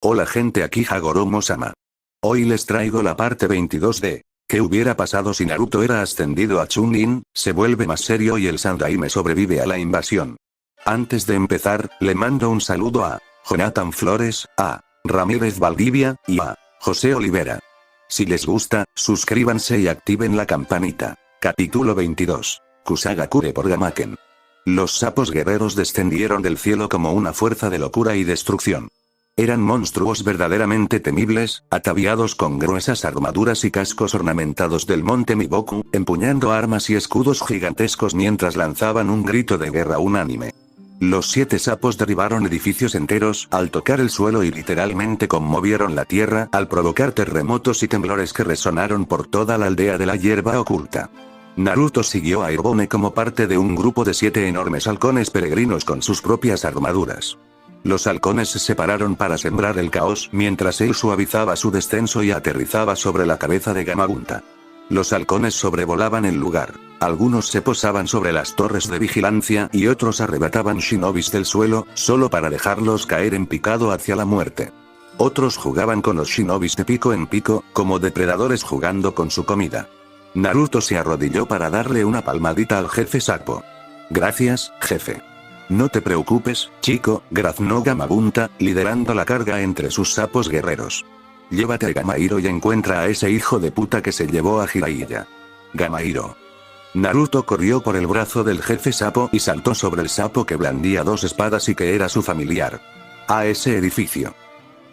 Hola gente, aquí Hagoromo-sama. Hoy les traigo la parte 22 de ¿qué hubiera pasado si Naruto era ascendido a Chunin? Se vuelve más serio y el Sandaime sobrevive a la invasión. Antes de empezar, le mando un saludo a Jonathan Flores, a Ramírez Valdivia, y a José Olivera. Si les gusta, suscríbanse y activen la campanita. Capítulo 22. Kusagakure por Gamaken. Los sapos guerreros descendieron del cielo como una fuerza de locura y destrucción. Eran monstruos verdaderamente temibles, ataviados con gruesas armaduras y cascos ornamentados del monte Miboku, empuñando armas y escudos gigantescos mientras lanzaban un grito de guerra unánime. Los 7 sapos derribaron edificios enteros al tocar el suelo y literalmente conmovieron la tierra al provocar terremotos y temblores que resonaron por toda la aldea de la hierba oculta. Naruto siguió a Airobone como parte de un grupo de 7 enormes halcones peregrinos con sus propias armaduras. Los halcones se separaron para sembrar el caos mientras él suavizaba su descenso y aterrizaba sobre la cabeza de Gamabunta. Los halcones sobrevolaban el lugar. Algunos se posaban sobre las torres de vigilancia y otros arrebataban shinobis del suelo, solo para dejarlos caer en picado hacia la muerte. Otros jugaban con los shinobis de pico en pico, como depredadores jugando con su comida. Naruto se arrodilló para darle una palmadita al jefe sapo. Gracias, jefe. No te preocupes, chico, graznó Gamabunta, liderando la carga entre sus sapos guerreros. Llévate a Gamahiro y encuentra a ese hijo de puta que se llevó a Jiraiya. Gamahiro. Naruto corrió por el brazo del jefe sapo y saltó sobre el sapo que blandía 2 espadas y que era su familiar. A ese edificio.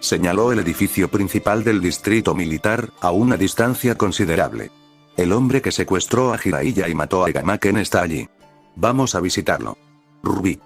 Señaló el edificio principal del distrito militar, a una distancia considerable. El hombre que secuestró a Jiraiya y mató a Gamaken está allí. Vamos a visitarlo. Rubit.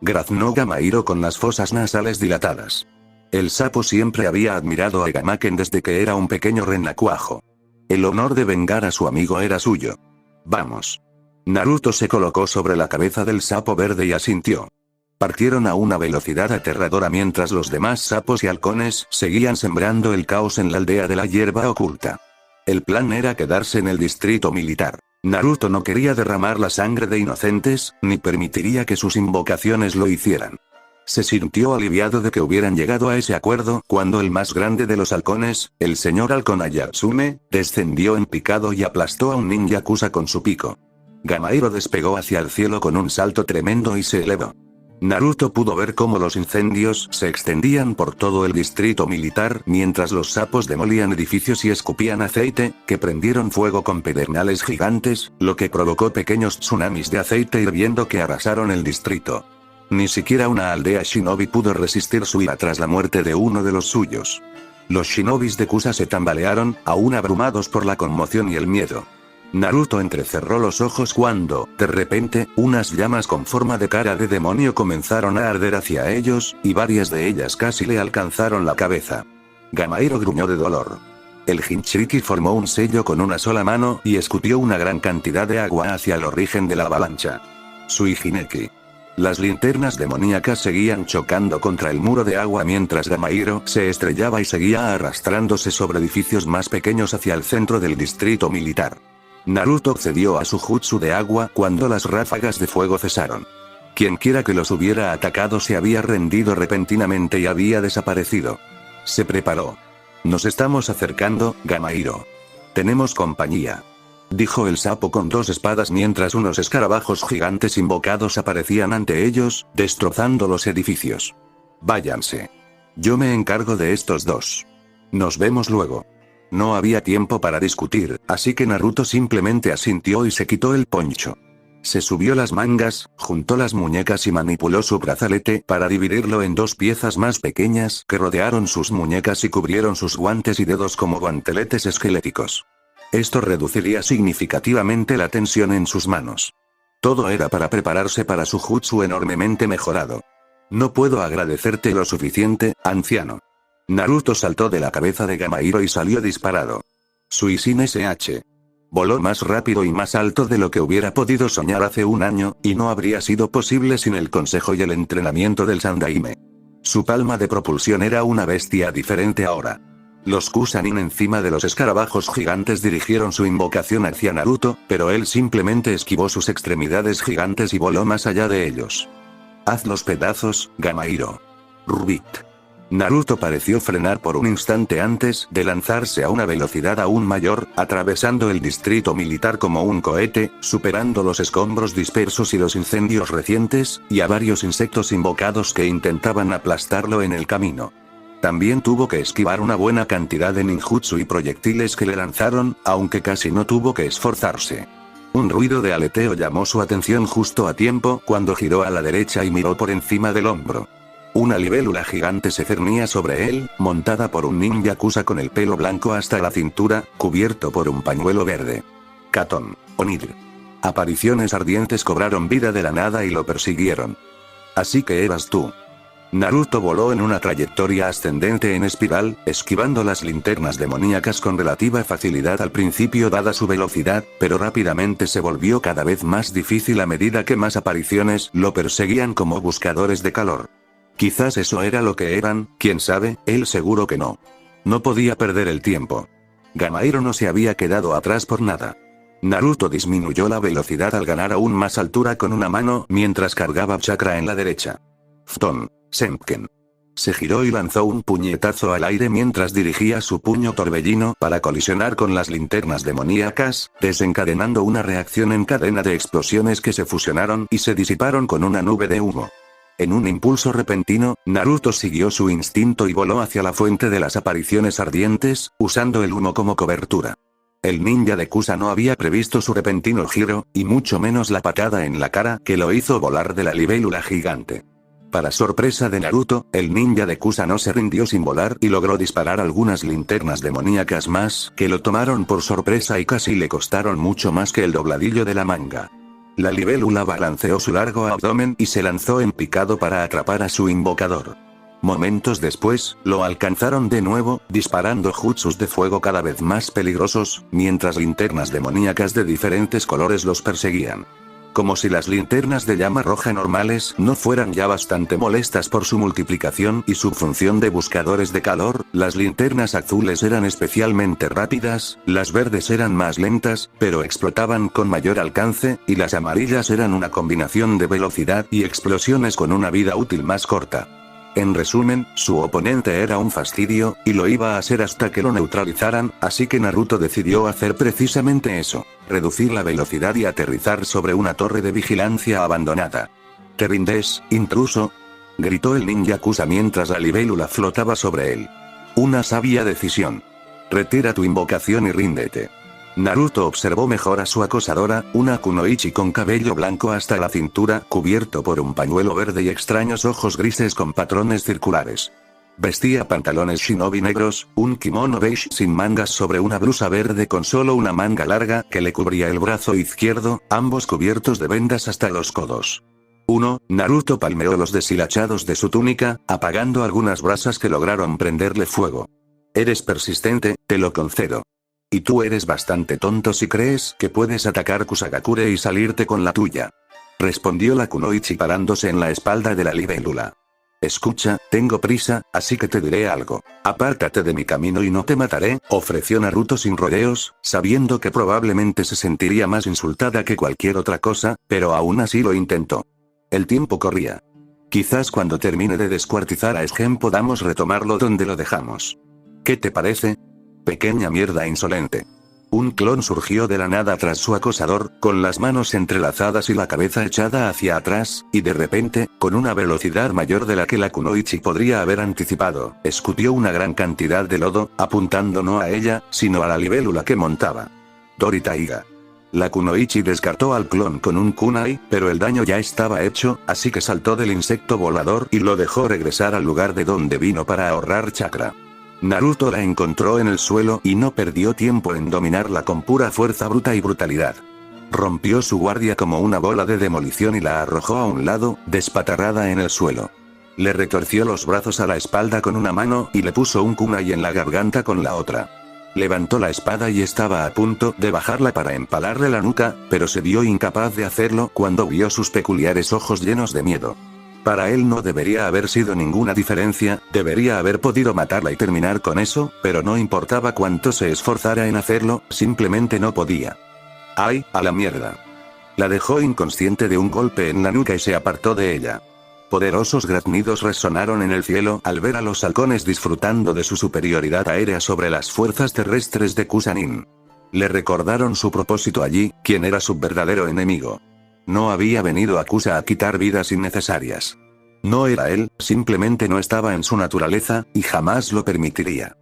Graznó Gamahiro con las fosas nasales dilatadas. El sapo siempre había admirado a Gamaken desde que era un pequeño renacuajo. El honor de vengar a su amigo era suyo. Vamos. Naruto se colocó sobre la cabeza del sapo verde y asintió. Partieron a una velocidad aterradora mientras los demás sapos y halcones seguían sembrando el caos en la aldea de la hierba oculta. El plan era quedarse en el distrito militar. Naruto no quería derramar la sangre de inocentes, ni permitiría que sus invocaciones lo hicieran. Se sintió aliviado de que hubieran llegado a ese acuerdo cuando el más grande de los halcones, el señor halcón Ayatsume, descendió en picado y aplastó a un ninja Kusa con su pico. Gamahiro despegó hacia el cielo con un salto tremendo y se elevó. Naruto pudo ver cómo los incendios se extendían por todo el distrito militar mientras los sapos demolían edificios y escupían aceite, que prendieron fuego con pedernales gigantes, lo que provocó pequeños tsunamis de aceite hirviendo que arrasaron el distrito. Ni siquiera una aldea shinobi pudo resistir su ira tras la muerte de uno de los suyos. Los shinobis de Kusa se tambalearon, aún abrumados por la conmoción y el miedo. Naruto entrecerró los ojos cuando, de repente, unas llamas con forma de cara de demonio comenzaron a arder hacia ellos, y varias de ellas casi le alcanzaron la cabeza. Gamahiro gruñó de dolor. El Jinchuriki formó un sello con una sola mano y escupió una gran cantidad de agua hacia el origen de la avalancha. Suijineki. Las linternas demoníacas seguían chocando contra el muro de agua mientras Gamahiro se estrellaba y seguía arrastrándose sobre edificios más pequeños hacia el centro del distrito militar. Naruto cedió a su jutsu de agua cuando las ráfagas de fuego cesaron. Quienquiera que los hubiera atacado se había rendido repentinamente y había desaparecido. Se preparó. Nos estamos acercando, Gamahiro. Tenemos compañía. Dijo el sapo con 2 espadas mientras unos escarabajos gigantes invocados aparecían ante ellos, destrozando los edificios. Váyanse. Yo me encargo de estos 2. Nos vemos luego. No había tiempo para discutir, así que Naruto simplemente asintió y se quitó el poncho. Se subió las mangas, juntó las muñecas y manipuló su brazalete para dividirlo en 2 piezas más pequeñas que rodearon sus muñecas y cubrieron sus guantes y dedos como guanteletes esqueléticos. Esto reduciría significativamente la tensión en sus manos. Todo era para prepararse para su jutsu enormemente mejorado. No puedo agradecerte lo suficiente, anciano. Naruto saltó de la cabeza de Gamahiro y salió disparado. Suisin SH. Voló más rápido y más alto de lo que hubiera podido soñar hace un año, y no habría sido posible sin el consejo y el entrenamiento del Sandaime. Su palma de propulsión era una bestia diferente ahora. Los Kusanin encima de los escarabajos gigantes dirigieron su invocación hacia Naruto, pero él simplemente esquivó sus extremidades gigantes y voló más allá de ellos. Haz los pedazos, Gamahiro. Rubit. Naruto pareció frenar por un instante antes de lanzarse a una velocidad aún mayor, atravesando el distrito militar como un cohete, superando los escombros dispersos y los incendios recientes, y a varios insectos invocados que intentaban aplastarlo en el camino. También tuvo que esquivar una buena cantidad de ninjutsu y proyectiles que le lanzaron, aunque casi no tuvo que esforzarse. Un ruido de aleteo llamó su atención justo a tiempo cuando giró a la derecha y miró por encima del hombro. Una libélula gigante se cernía sobre él, montada por un ninja yakuza con el pelo blanco hasta la cintura, cubierto por un pañuelo verde. Katon, Onir. Apariciones ardientes cobraron vida de la nada y lo persiguieron. Así que eras tú. Naruto voló en una trayectoria ascendente en espiral, esquivando las linternas demoníacas con relativa facilidad al principio dada su velocidad, pero rápidamente se volvió cada vez más difícil a medida que más apariciones lo perseguían como buscadores de calor. Quizás eso era lo que eran, quién sabe, él seguro que no. No podía perder el tiempo. Gamahiro no se había quedado atrás por nada. Naruto disminuyó la velocidad al ganar aún más altura con una mano mientras cargaba chakra en la derecha. Fton, Senken. Se giró y lanzó un puñetazo al aire mientras dirigía su puño torbellino para colisionar con las linternas demoníacas, desencadenando una reacción en cadena de explosiones que se fusionaron y se disiparon con una nube de humo. En un impulso repentino, Naruto siguió su instinto y voló hacia la fuente de las apariciones ardientes, usando el humo como cobertura. El ninja de Kusa no había previsto su repentino giro, y mucho menos la patada en la cara que lo hizo volar de la libélula gigante. Para sorpresa de Naruto, el ninja de Kusa no se rindió sin volar y logró disparar algunas linternas demoníacas más que lo tomaron por sorpresa y casi le costaron mucho más que el dobladillo de la manga. La libélula balanceó su largo abdomen y se lanzó en picado para atrapar a su invocador. Momentos después, lo alcanzaron de nuevo, disparando jutsus de fuego cada vez más peligrosos, mientras linternas demoníacas de diferentes colores los perseguían. Como si las linternas de llama roja normales no fueran ya bastante molestas por su multiplicación y su función de buscadores de calor, las linternas azules eran especialmente rápidas, las verdes eran más lentas, pero explotaban con mayor alcance, y las amarillas eran una combinación de velocidad y explosiones con una vida útil más corta. En resumen, su oponente era un fastidio, y lo iba a ser hasta que lo neutralizaran, así que Naruto decidió hacer precisamente eso, reducir la velocidad y aterrizar sobre una torre de vigilancia abandonada. ¿Te rindes, intruso?, gritó el ninja Kusa mientras la libélula flotaba sobre él. Una sabia decisión. Retira tu invocación y ríndete. Naruto observó mejor a su acosadora, una kunoichi con cabello blanco hasta la cintura, cubierto por un pañuelo verde y extraños ojos grises con patrones circulares. Vestía pantalones shinobi negros, un kimono beige sin mangas sobre una blusa verde con solo una manga larga que le cubría el brazo izquierdo, ambos cubiertos de vendas hasta los codos. Naruto palmeó los deshilachados de su túnica, apagando algunas brasas que lograron prenderle fuego. Eres persistente, te lo concedo. Y tú eres bastante tonto si crees que puedes atacar Kusagakure y salirte con la tuya. Respondió la kunoichi parándose en la espalda de la libélula. Escucha, tengo prisa, así que te diré algo. Apártate de mi camino y no te mataré, ofreció Naruto sin rodeos, sabiendo que probablemente se sentiría más insultada que cualquier otra cosa, pero aún así lo intentó. El tiempo corría. Quizás cuando termine de descuartizar a Sgen podamos retomarlo donde lo dejamos. ¿Qué te parece? Pequeña mierda insolente. Un clon surgió de la nada tras su acosador, con las manos entrelazadas y la cabeza echada hacia atrás, y de repente, con una velocidad mayor de la que la kunoichi podría haber anticipado, escupió una gran cantidad de lodo, apuntando no a ella, sino a la libélula que montaba. Dori Taiga. La kunoichi descartó al clon con un kunai, pero el daño ya estaba hecho, así que saltó del insecto volador y lo dejó regresar al lugar de donde vino para ahorrar chakra. Naruto la encontró en el suelo y no perdió tiempo en dominarla con pura fuerza bruta y brutalidad. Rompió su guardia como una bola de demolición y la arrojó a un lado, despatarrada en el suelo. Le retorció los brazos a la espalda con una mano y le puso un kunai en la garganta con la otra. Levantó la espada y estaba a punto de bajarla para empalarle la nuca, pero se vio incapaz de hacerlo cuando vio sus peculiares ojos llenos de miedo. Para él no debería haber sido ninguna diferencia, debería haber podido matarla y terminar con eso, pero no importaba cuánto se esforzara en hacerlo, simplemente no podía. ¡Ay, a la mierda! La dejó inconsciente de un golpe en la nuca y se apartó de ella. Poderosos graznidos resonaron en el cielo al ver a los halcones disfrutando de su superioridad aérea sobre las fuerzas terrestres de Kusanin. Le recordaron su propósito allí, quién era su verdadero enemigo. No había venido a Kusa a quitar vidas innecesarias. No era él, simplemente no estaba en su naturaleza, y jamás lo permitiría.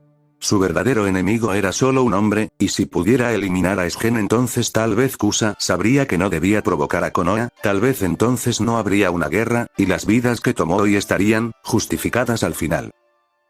Su verdadero enemigo era solo un hombre, y si pudiera eliminar a Sgen entonces tal vez Kusa sabría que no debía provocar a Konoha, tal vez entonces no habría una guerra, y las vidas que tomó hoy estarían justificadas al final.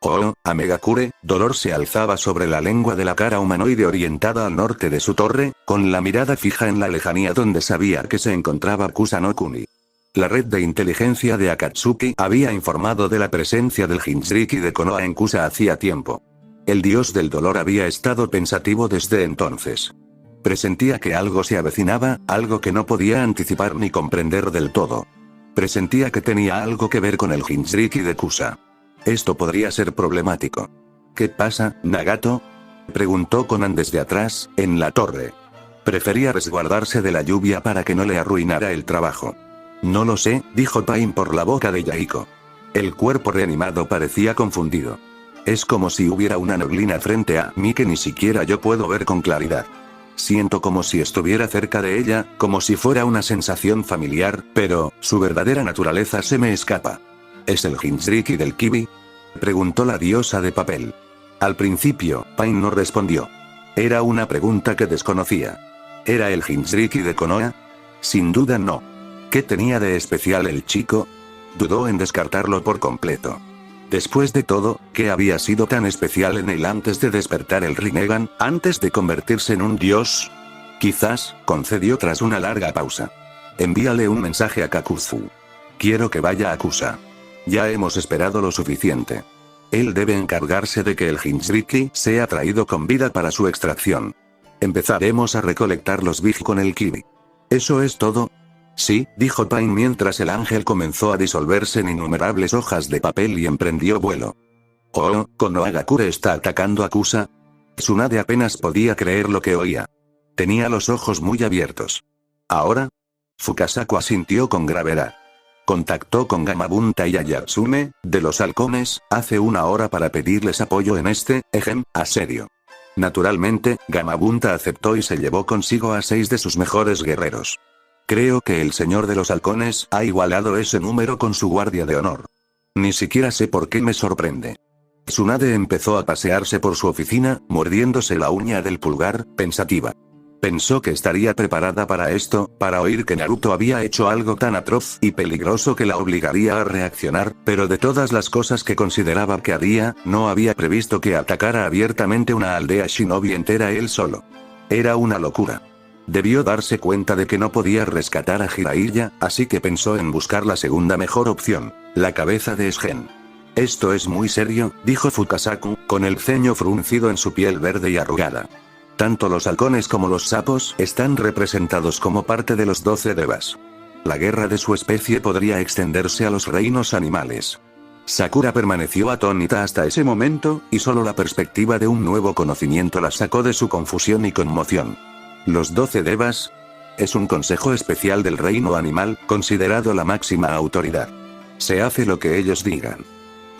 Oh, a Megakure, dolor se alzaba sobre la lengua de la cara humanoide orientada al norte de su torre, con la mirada fija en la lejanía donde sabía que se encontraba Kusanokuni. La red de inteligencia de Akatsuki había informado de la presencia del Jinchuriki de Konoha en Kusa hacía tiempo. El dios del dolor había estado pensativo desde entonces. Presentía que algo se avecinaba, algo que no podía anticipar ni comprender del todo. Presentía que tenía algo que ver con el Jinchuriki de Kusa. Esto podría ser problemático. ¿Qué pasa, Nagato?, preguntó Konan desde atrás, en la torre. Prefería resguardarse de la lluvia para que no le arruinara el trabajo. No lo sé, dijo Pain por la boca de Yaiko. El cuerpo reanimado parecía confundido. Es como si hubiera una neblina frente a mí que ni siquiera yo puedo ver con claridad. Siento como si estuviera cerca de ella, como si fuera una sensación familiar, pero su verdadera naturaleza se me escapa. ¿Es el Jinchuriki del Kibi?, preguntó la diosa de papel. Al principio, Pain no respondió. Era una pregunta que desconocía. ¿Era el Jinchuriki de Konoha? Sin duda no. ¿Qué tenía de especial el chico? Dudó en descartarlo por completo. Después de todo, ¿qué había sido tan especial en él antes de despertar el Rinnegan, antes de convertirse en un dios? Quizás, concedió tras una larga pausa. Envíale un mensaje a Kakuzu. Quiero que vaya a Kusa. Ya hemos esperado lo suficiente. Él debe encargarse de que el Jinchuriki sea traído con vida para su extracción. Empezaremos a recolectar los Big con el Kibi. ¿Eso es todo? Sí, dijo Pain mientras el ángel comenzó a disolverse en innumerables hojas de papel y emprendió vuelo. Oh, Konohagakure está atacando a Kusa. Tsunade apenas podía creer lo que oía. Tenía los ojos muy abiertos. ¿Ahora? Fukasaku asintió con gravedad. Contactó con Gamabunta y Ayatsume, de los halcones, hace una hora para pedirles apoyo en este asedio. Naturalmente, Gamabunta aceptó y se llevó consigo a 6 de sus mejores guerreros. Creo que el señor de los halcones ha igualado ese número con su guardia de honor. Ni siquiera sé por qué me sorprende. Tsunade empezó a pasearse por su oficina, mordiéndose la uña del pulgar, pensativa. Pensó que estaría preparada para esto, para oír que Naruto había hecho algo tan atroz y peligroso que la obligaría a reaccionar, pero de todas las cosas que consideraba que haría, no había previsto que atacara abiertamente una aldea shinobi entera él solo. Era una locura. Debió darse cuenta de que no podía rescatar a Jiraiya, así que pensó en buscar la segunda mejor opción, la cabeza de Sgen. Esto es muy serio, dijo Fukasaku, con el ceño fruncido en su piel verde y arrugada. Tanto los halcones como los sapos están representados como parte de los 12 devas. La guerra de su especie podría extenderse a los reinos animales. Sakura permaneció atónita hasta ese momento, y solo la perspectiva de un nuevo conocimiento la sacó de su confusión y conmoción. Los 12 devas es un consejo especial del reino animal, considerado la máxima autoridad. Se hace lo que ellos digan.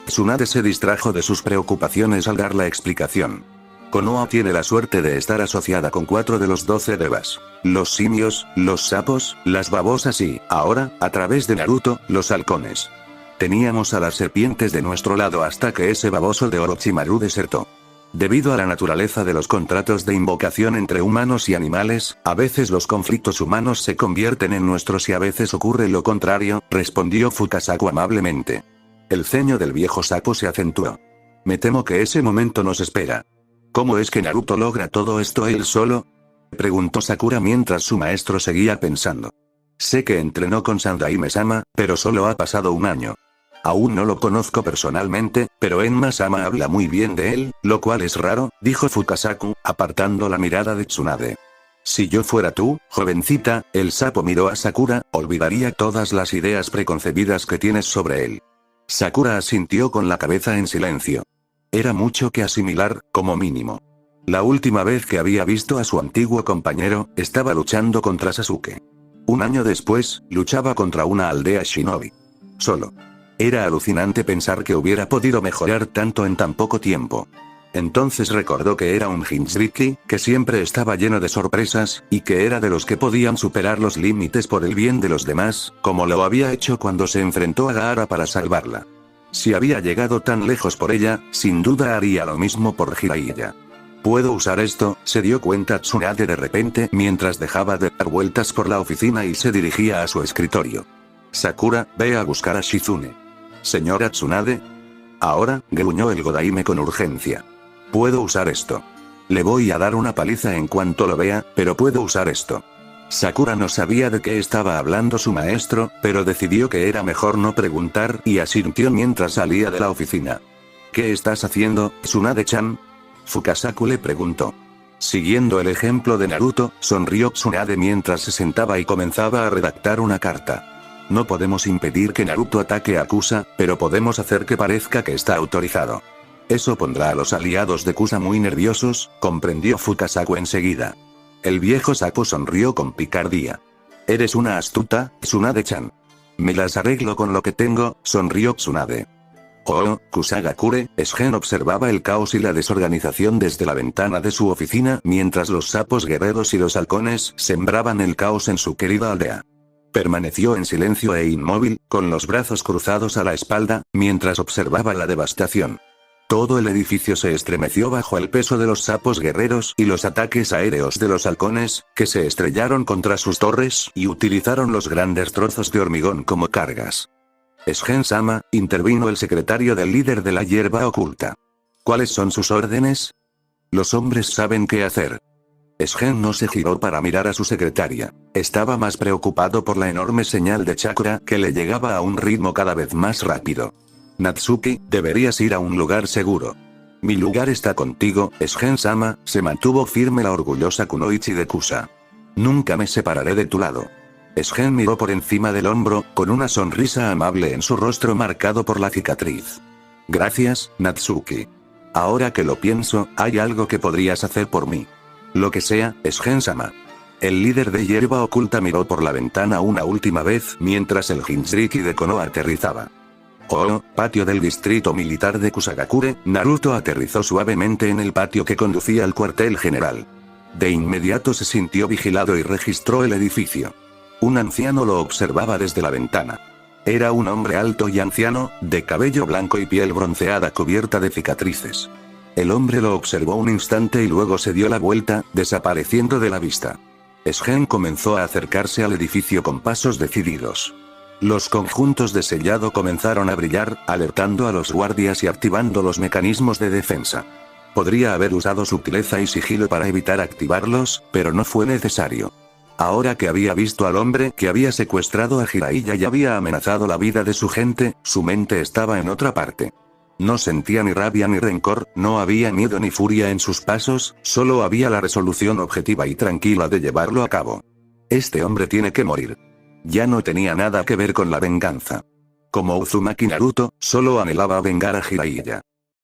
Tsunade se distrajo de sus preocupaciones al dar la explicación. Konoha tiene la suerte de estar asociada con 4 de los 12 devas. Los simios, los sapos, las babosas y, ahora, a través de Naruto, los halcones. Teníamos a las serpientes de nuestro lado hasta que ese baboso de Orochimaru desertó. Debido a la naturaleza de los contratos de invocación entre humanos y animales, a veces los conflictos humanos se convierten en nuestros y a veces ocurre lo contrario, respondió Fukasaku amablemente. El ceño del viejo sapo se acentuó. Me temo que ese momento nos espera. ¿Cómo es que Naruto logra todo esto él solo?, preguntó Sakura mientras su maestro seguía pensando. Sé que entrenó con Sandaime-sama, pero solo ha pasado un año. Aún no lo conozco personalmente, pero Enma-sama habla muy bien de él, lo cual es raro, dijo Fukasaku, apartando la mirada de Tsunade. Si yo fuera tú, jovencita, el sapo miró a Sakura, olvidaría todas las ideas preconcebidas que tienes sobre él. Sakura asintió con la cabeza en silencio. Era mucho que asimilar, como mínimo. La última vez que había visto a su antiguo compañero, estaba luchando contra Sasuke. Un año después, luchaba contra una aldea shinobi. Solo. Era alucinante pensar que hubiera podido mejorar tanto en tan poco tiempo. Entonces recordó que era un Jinchuriki, que siempre estaba lleno de sorpresas, y que era de los que podían superar los límites por el bien de los demás, como lo había hecho cuando se enfrentó a Gaara para salvarla. Si había llegado tan lejos por ella, sin duda haría lo mismo por Jiraiya. ¿Puedo usar esto?, se dio cuenta Tsunade de repente mientras dejaba de dar vueltas por la oficina y se dirigía a su escritorio. Sakura, ve a buscar a Shizune. Señora Tsunade. Ahora, gruñó el Godaime con urgencia. Puedo usar esto. Le voy a dar una paliza en cuanto lo vea, pero puedo usar esto. Sakura no sabía de qué estaba hablando su maestro, pero decidió que era mejor no preguntar y asintió mientras salía de la oficina. ¿Qué estás haciendo, Tsunade-chan? Fukasaku le preguntó. Siguiendo el ejemplo de Naruto, sonrió Tsunade mientras se sentaba y comenzaba a redactar una carta. No podemos impedir que Naruto ataque a Kusa, pero podemos hacer que parezca que está autorizado. Eso pondrá a los aliados de Kusa muy nerviosos, comprendió Fukasaku enseguida. El viejo sapo sonrió con picardía. Eres una astuta, Tsunade-chan. Me las arreglo con lo que tengo, sonrió Tsunade. Oh, Kusagakure, Sgen observaba el caos y la desorganización desde la ventana de su oficina mientras los sapos guerreros y los halcones sembraban el caos en su querida aldea. Permaneció en silencio e inmóvil, con los brazos cruzados a la espalda, mientras observaba la devastación. Todo el edificio se estremeció bajo el peso de los sapos guerreros y los ataques aéreos de los halcones, que se estrellaron contra sus torres y utilizaron los grandes trozos de hormigón como cargas. Sgen-sama, intervino el secretario del líder de la hierba oculta. ¿Cuáles son sus órdenes? Los hombres saben qué hacer. Sgen no se giró para mirar a su secretaria. Estaba más preocupado por la enorme señal de chakra que le llegaba a un ritmo cada vez más rápido. Natsuki, deberías ir a un lugar seguro. Mi lugar está contigo, Sgen-sama, se mantuvo firme la orgullosa Kunoichi de Kusa. Nunca me separaré de tu lado. Sgen miró por encima del hombro, con una sonrisa amable en su rostro marcado por la cicatriz. Gracias, Natsuki. Ahora que lo pienso, hay algo que podrías hacer por mí. Lo que sea, Sgen-sama. El líder de hierba oculta miró por la ventana una última vez mientras el Jinchuriki de Konoha aterrizaba. Oh, patio del distrito militar de Kusagakure, Naruto aterrizó suavemente en el patio que conducía al cuartel general. De inmediato se sintió vigilado y registró el edificio. Un anciano lo observaba desde la ventana. Era un hombre alto y anciano, de cabello blanco y piel bronceada cubierta de cicatrices. El hombre lo observó un instante y luego se dio la vuelta, desapareciendo de la vista. Sgen comenzó a acercarse al edificio con pasos decididos. Los conjuntos de sellado comenzaron a brillar, alertando a los guardias y activando los mecanismos de defensa. Podría haber usado sutileza y sigilo para evitar activarlos, pero no fue necesario. Ahora que había visto al hombre que había secuestrado a Jiraiya y había amenazado la vida de su gente, su mente estaba en otra parte. No sentía ni rabia ni rencor, no había miedo ni furia en sus pasos, solo había la resolución objetiva y tranquila de llevarlo a cabo. Este hombre tiene que morir. Ya no tenía nada que ver con la venganza. Como Uzumaki Naruto, solo anhelaba vengar a Jiraiya.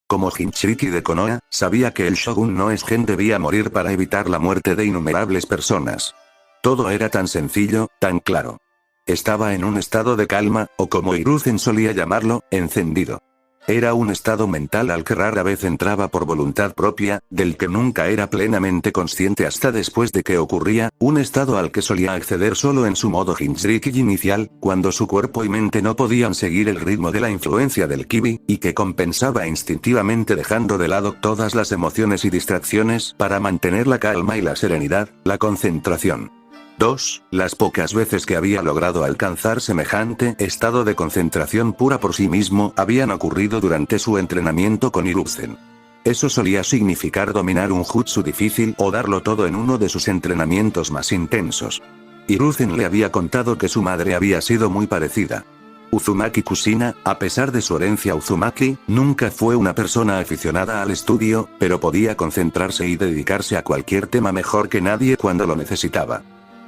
Como Jinchuriki de Konoha, sabía que el Shogun no Sgen debía morir para evitar la muerte de innumerables personas. Todo era tan sencillo, tan claro. Estaba en un estado de calma, o como Hiruzen solía llamarlo, encendido. Era un estado mental al que rara vez entraba por voluntad propia, del que nunca era plenamente consciente hasta después de que ocurría, un estado al que solía acceder solo en su modo Jinchuriki inicial, cuando su cuerpo y mente no podían seguir el ritmo de la influencia del Kibi, y que compensaba instintivamente dejando de lado todas las emociones y distracciones para mantener la calma y la serenidad, la concentración. 2. Las pocas veces que había logrado alcanzar semejante estado de concentración pura por sí mismo habían ocurrido durante su entrenamiento con Hiruzen. Eso solía significar dominar un jutsu difícil o darlo todo en uno de sus entrenamientos más intensos. Hiruzen le había contado que su madre había sido muy parecida. Uzumaki Kushina, a pesar de su herencia Uzumaki, nunca fue una persona aficionada al estudio, pero podía concentrarse y dedicarse a cualquier tema mejor que nadie cuando lo necesitaba.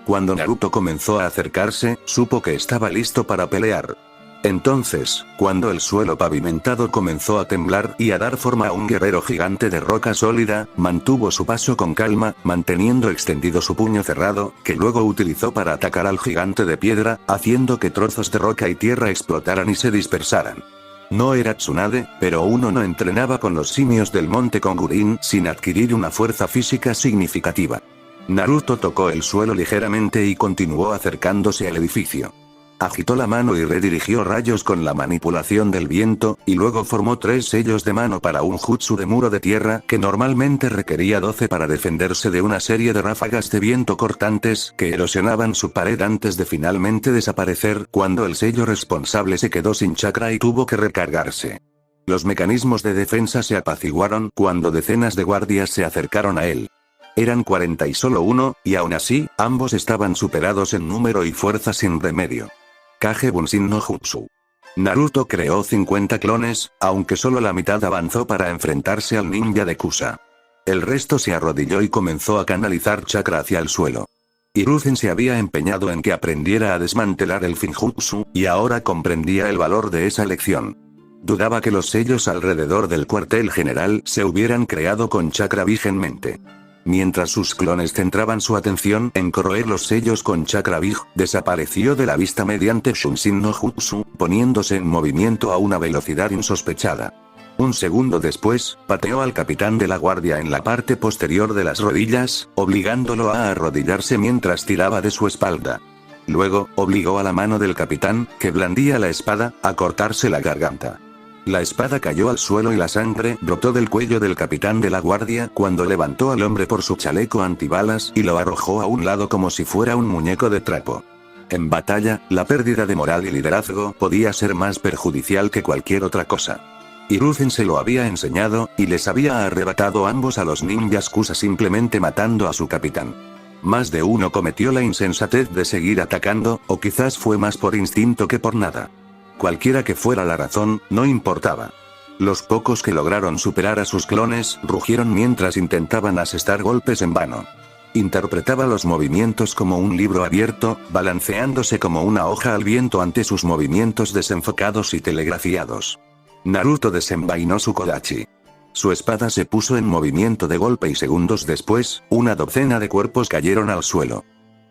Cuando Naruto comenzó a acercarse, supo que estaba listo para pelear. Entonces, cuando el suelo pavimentado comenzó a temblar y a dar forma a un guerrero gigante de roca sólida, mantuvo su paso con calma, manteniendo extendido su puño cerrado, que luego utilizó para atacar al gigante de piedra, haciendo que trozos de roca y tierra explotaran y se dispersaran. No era Tsunade, pero uno no entrenaba con los simios del monte Kongurin sin adquirir una fuerza física significativa. Naruto tocó el suelo ligeramente y continuó acercándose al edificio. Agitó la mano y redirigió rayos con la manipulación del viento, y luego formó 3 sellos de mano para un jutsu de muro de tierra que normalmente requería 12 para defenderse de una serie de ráfagas de viento cortantes que erosionaban su pared antes de finalmente desaparecer cuando el sello responsable se quedó sin chakra y tuvo que recargarse. Los mecanismos de defensa se apaciguaron cuando decenas de guardias se acercaron a él. Eran 40 y solo uno, y aún así, ambos estaban superados en número y fuerza sin remedio. Kage Bunshin no Jutsu. Naruto creó 50 clones, aunque solo la mitad avanzó para enfrentarse al ninja de Kusa. El resto se arrodilló y comenzó a canalizar chakra hacia el suelo. Hiruzen se había empeñado en que aprendiera a desmantelar el Finjutsu, y ahora comprendía el valor de esa lección. Dudaba que los sellos alrededor del cuartel general se hubieran creado con chakra virgenmente. Mientras sus clones centraban su atención en corroer los sellos con chakra Big, desapareció de la vista mediante Shunshin no Jutsu, poniéndose en movimiento a una velocidad insospechada. Un segundo después, pateó al capitán de la guardia en la parte posterior de las rodillas, obligándolo a arrodillarse mientras tiraba de su espalda. Luego, obligó a la mano del capitán, que blandía la espada, a cortarse la garganta. La espada cayó al suelo y la sangre brotó del cuello del capitán de la guardia cuando levantó al hombre por su chaleco antibalas y lo arrojó a un lado como si fuera un muñeco de trapo. En batalla, la pérdida de moral y liderazgo podía ser más perjudicial que cualquier otra cosa. Hiruzen se lo había enseñado, y les había arrebatado ambos a los ninjas Kusa simplemente matando a su capitán. Más de uno cometió la insensatez de seguir atacando, o quizás fue más por instinto que por nada. Cualquiera que fuera la razón, no importaba. Los pocos que lograron superar a sus clones rugieron mientras intentaban asestar golpes en vano. Interpretaba los movimientos como un libro abierto, balanceándose como una hoja al viento ante sus movimientos desenfocados y telegrafiados. Naruto desenvainó su Kodachi. Su espada se puso en movimiento de golpe y segundos después, una docena de cuerpos cayeron al suelo.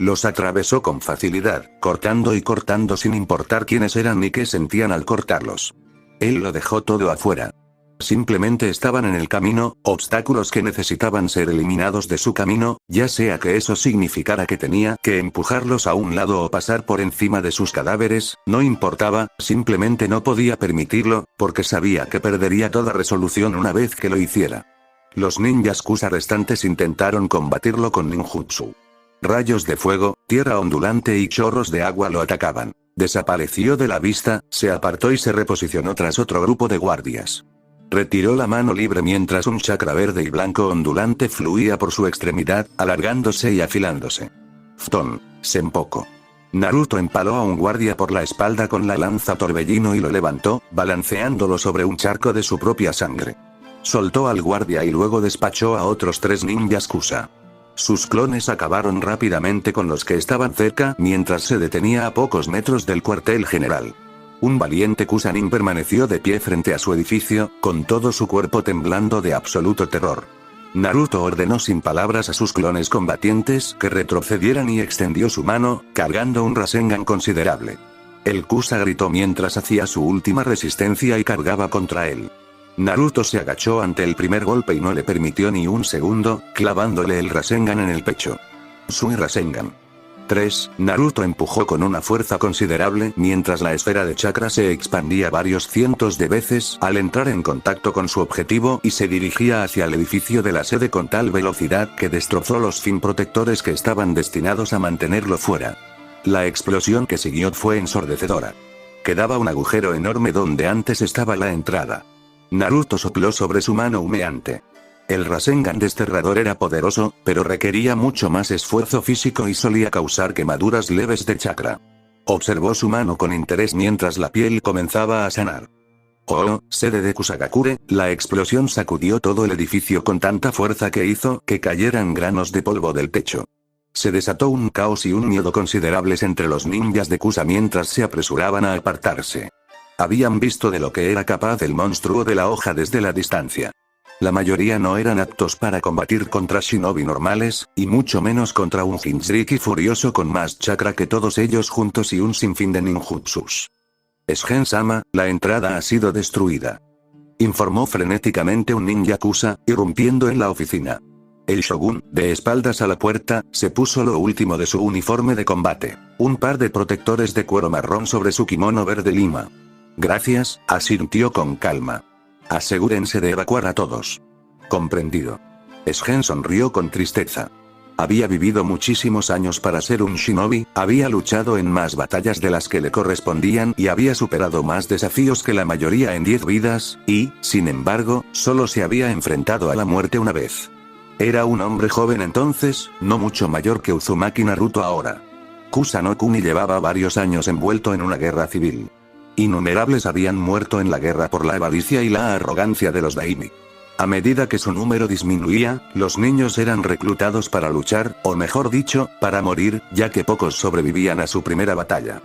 Los atravesó con facilidad, cortando y cortando sin importar quiénes eran ni qué sentían al cortarlos. Él lo dejó todo afuera. Simplemente estaban en el camino, obstáculos que necesitaban ser eliminados de su camino, ya sea que eso significara que tenía que empujarlos a un lado o pasar por encima de sus cadáveres, no importaba, simplemente no podía permitirlo, porque sabía que perdería toda resolución una vez que lo hiciera. Los ninjas Kusa restantes intentaron combatirlo con ninjutsu. Rayos de fuego, tierra ondulante y chorros de agua lo atacaban. Desapareció de la vista, se apartó y se reposicionó tras otro grupo de guardias. Retiró la mano libre mientras un chakra verde y blanco ondulante fluía por su extremidad, alargándose y afilándose. Ftón, Senpoku. Naruto empaló a un guardia por la espalda con la lanza torbellino y lo levantó, balanceándolo sobre un charco de su propia sangre. Soltó al guardia y luego despachó a otros 3 ninjas Kusa. Sus clones acabaron rápidamente con los que estaban cerca mientras se detenía a pocos metros del cuartel general. Un valiente Kusanin permaneció de pie frente a su edificio, con todo su cuerpo temblando de absoluto terror. Naruto ordenó sin palabras a sus clones combatientes que retrocedieran y extendió su mano, cargando un Rasengan considerable. El Kusa gritó mientras hacía su última resistencia y cargaba contra él. Naruto se agachó ante el primer golpe y no le permitió ni un segundo, clavándole el Rasengan en el pecho. Sui Rasengan. 3. Naruto empujó con una fuerza considerable mientras la esfera de chakra se expandía varios cientos de veces al entrar en contacto con su objetivo y se dirigía hacia el edificio de la sede con tal velocidad que destrozó los fin protectores que estaban destinados a mantenerlo fuera. La explosión que siguió fue ensordecedora. Quedaba un agujero enorme donde antes estaba la entrada. Naruto sopló sobre su mano humeante. El Rasengan desterrador era poderoso, pero requería mucho más esfuerzo físico y solía causar quemaduras leves de chakra. Observó su mano con interés mientras la piel comenzaba a sanar. Oh, sede de Kusagakure, la explosión sacudió todo el edificio con tanta fuerza que hizo que cayeran granos de polvo del techo. Se desató un caos y un miedo considerables entre los ninjas de Kusa mientras se apresuraban a apartarse. Habían visto de lo que era capaz el monstruo de la hoja desde la distancia. La mayoría no eran aptos para combatir contra shinobi normales, y mucho menos contra un Jinchuriki furioso con más chakra que todos ellos juntos y un sinfín de ninjutsus. Sgen-sama, la entrada ha sido destruida. Informó frenéticamente un ninja Kusa, irrumpiendo en la oficina. El shogun, de espaldas a la puerta, se puso lo último de su uniforme de combate, un par de protectores de cuero marrón sobre su kimono verde lima. Gracias, asintió con calma. Asegúrense de evacuar a todos. Comprendido. Sgen sonrió con tristeza. Había vivido muchísimos años para ser un shinobi, había luchado en más batallas de las que le correspondían y había superado más desafíos que la mayoría en 10 vidas, y, sin embargo, solo se había enfrentado a la muerte una vez. Era un hombre joven entonces, no mucho mayor que Uzumaki Naruto ahora. Kusa no Kuni llevaba varios años envuelto en una guerra civil. Innumerables habían muerto en la guerra por la avaricia y la arrogancia de los daimi. A medida que su número disminuía, los niños eran reclutados para luchar, o mejor dicho, para morir, ya que pocos sobrevivían a su primera batalla.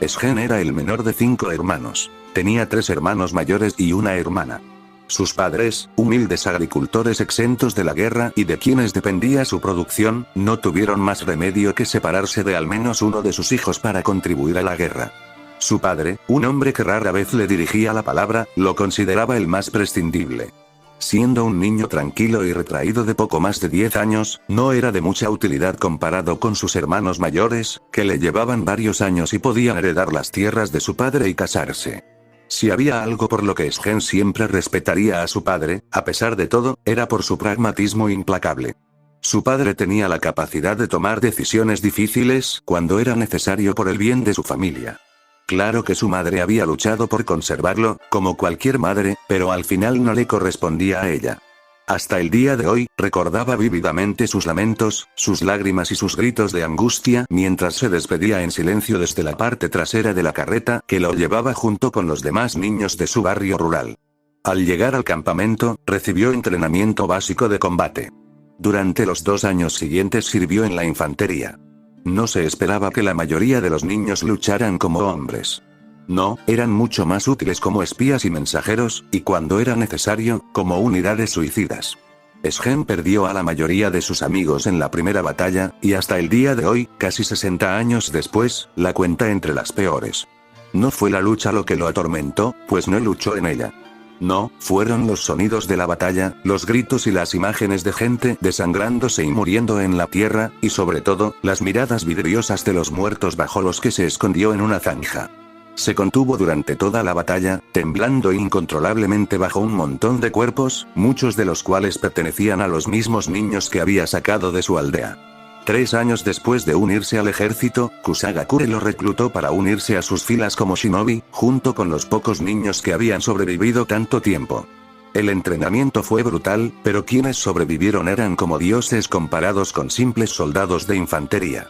Sgen era el menor de 5 hermanos. Tenía 3 hermanos mayores y una hermana. Sus padres, humildes agricultores exentos de la guerra y de quienes dependía su producción, no tuvieron más remedio que separarse de al menos uno de sus hijos para contribuir a la guerra. Su padre, un hombre que rara vez le dirigía la palabra, lo consideraba el más prescindible. Siendo un niño tranquilo y retraído de poco más de 10 años, no era de mucha utilidad comparado con sus hermanos mayores, que le llevaban varios años y podían heredar las tierras de su padre y casarse. Si había algo por lo que Sgen siempre respetaría a su padre, a pesar de todo, era por su pragmatismo implacable. Su padre tenía la capacidad de tomar decisiones difíciles cuando era necesario por el bien de su familia. Claro que su madre había luchado por conservarlo, como cualquier madre, pero al final no le correspondía a ella. Hasta el día de hoy, recordaba vívidamente sus lamentos, sus lágrimas y sus gritos de angustia mientras se despedía en silencio desde la parte trasera de la carreta que lo llevaba junto con los demás niños de su barrio rural. Al llegar al campamento, recibió entrenamiento básico de combate. Durante los 2 años siguientes sirvió en la infantería. No se esperaba que la mayoría de los niños lucharan como hombres. No, eran mucho más útiles como espías y mensajeros, y cuando era necesario, como unidades suicidas. Sgen perdió a la mayoría de sus amigos en la primera batalla, y hasta el día de hoy, casi 60 años después, la cuenta entre las peores. No fue la lucha lo que lo atormentó, pues no luchó en ella. No, fueron los sonidos de la batalla, los gritos y las imágenes de gente desangrándose y muriendo en la tierra, y sobre todo, las miradas vidriosas de los muertos bajo los que se escondió en una zanja. Se contuvo durante toda la batalla, temblando incontrolablemente bajo un montón de cuerpos, muchos de los cuales pertenecían a los mismos niños que había sacado de su aldea. 3 años después de unirse al ejército, Kusagakure lo reclutó para unirse a sus filas como shinobi, junto con los pocos niños que habían sobrevivido tanto tiempo. El entrenamiento fue brutal, pero quienes sobrevivieron eran como dioses comparados con simples soldados de infantería.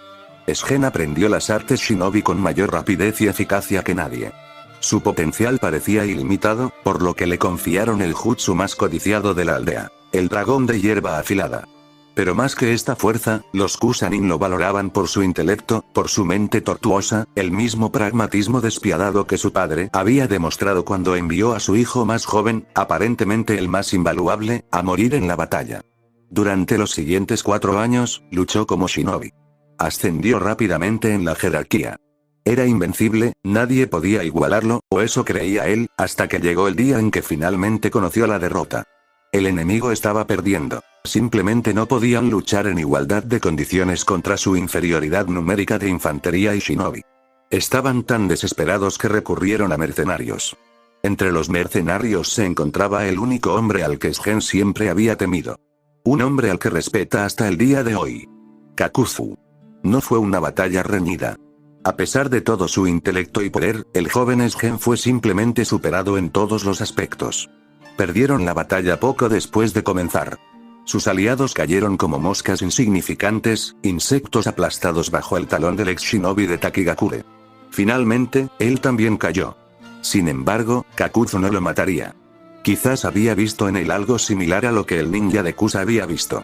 Sgen aprendió las artes shinobi con mayor rapidez y eficacia que nadie. Su potencial parecía ilimitado, por lo que le confiaron el jutsu más codiciado de la aldea, el dragón de hierba afilada. Pero más que esta fuerza, los Kusanin lo valoraban por su intelecto, por su mente tortuosa, el mismo pragmatismo despiadado que su padre había demostrado cuando envió a su hijo más joven, aparentemente el más invaluable, a morir en la batalla. Durante los siguientes 4 años, luchó como shinobi. Ascendió rápidamente en la jerarquía. Era invencible, nadie podía igualarlo, o eso creía él, hasta que llegó el día en que finalmente conoció la derrota. El enemigo estaba perdiendo. Simplemente no podían luchar en igualdad de condiciones contra su inferioridad numérica de infantería y shinobi. Estaban tan desesperados que recurrieron a mercenarios. Entre los mercenarios se encontraba el único hombre al que Sgen siempre había temido. Un hombre al que respeta hasta el día de hoy. Kakuzu. No fue una batalla reñida. A pesar de todo su intelecto y poder, el joven Sgen fue simplemente superado en todos los aspectos. Perdieron la batalla poco después de comenzar. Sus aliados cayeron como moscas insignificantes, insectos aplastados bajo el talón del ex shinobi de Takigakure. Finalmente, él también cayó. Sin embargo, Kakuzu no lo mataría. Quizás había visto en él algo similar a lo que el ninja de Kusa había visto.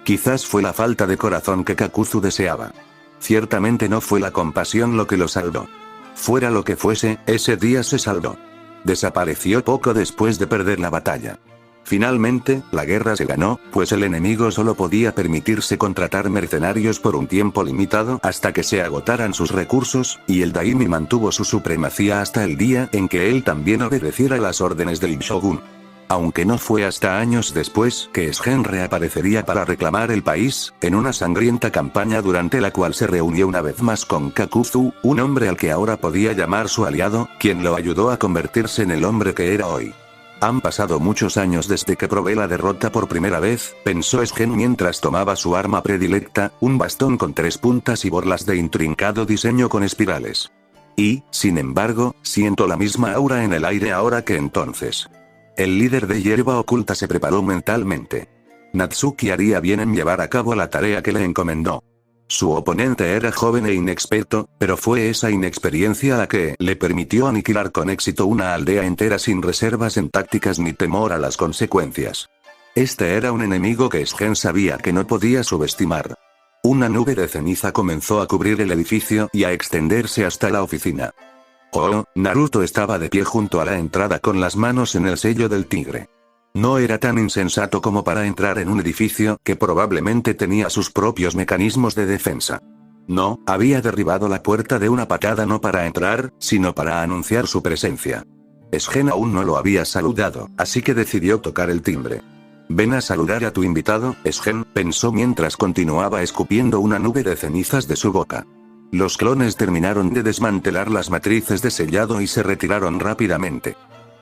Quizás fue la falta de corazón que Kakuzu deseaba. Ciertamente no fue la compasión lo que lo saldó. Fuera lo que fuese, ese día se saldó. Desapareció poco después de perder la batalla. Finalmente, la guerra se ganó, pues el enemigo solo podía permitirse contratar mercenarios por un tiempo limitado hasta que se agotaran sus recursos, y el daimi mantuvo su supremacía hasta el día en que él también obedeciera las órdenes del shogun. Aunque no fue hasta años después que Sgen reaparecería para reclamar el país, en una sangrienta campaña durante la cual se reunió una vez más con Kakuzu, un hombre al que ahora podía llamar su aliado, quien lo ayudó a convertirse en el hombre que era hoy. Han pasado muchos años desde que probé la derrota por primera vez, pensó Sgen mientras tomaba su arma predilecta, un bastón con 3 puntas y borlas de intrincado diseño con espirales. Y, sin embargo, siento la misma aura en el aire ahora que entonces. El líder de hierba oculta se preparó mentalmente. Natsuki haría bien en llevar a cabo la tarea que le encomendó. Su oponente era joven e inexperto, pero fue esa inexperiencia la que le permitió aniquilar con éxito una aldea entera sin reservas en tácticas ni temor a las consecuencias. Este era un enemigo que Sgen sabía que no podía subestimar. Una nube de ceniza comenzó a cubrir el edificio y a extenderse hasta la oficina. Oh, Naruto estaba de pie junto a la entrada con las manos en el sello del tigre. No era tan insensato como para entrar en un edificio que probablemente tenía sus propios mecanismos de defensa. No, había derribado la puerta de una patada no para entrar, sino para anunciar su presencia. Sgen aún no lo había saludado, así que decidió tocar el timbre. Ven a saludar a tu invitado, Sgen, pensó mientras continuaba escupiendo una nube de cenizas de su boca. Los clones terminaron de desmantelar las matrices de sellado y se retiraron rápidamente.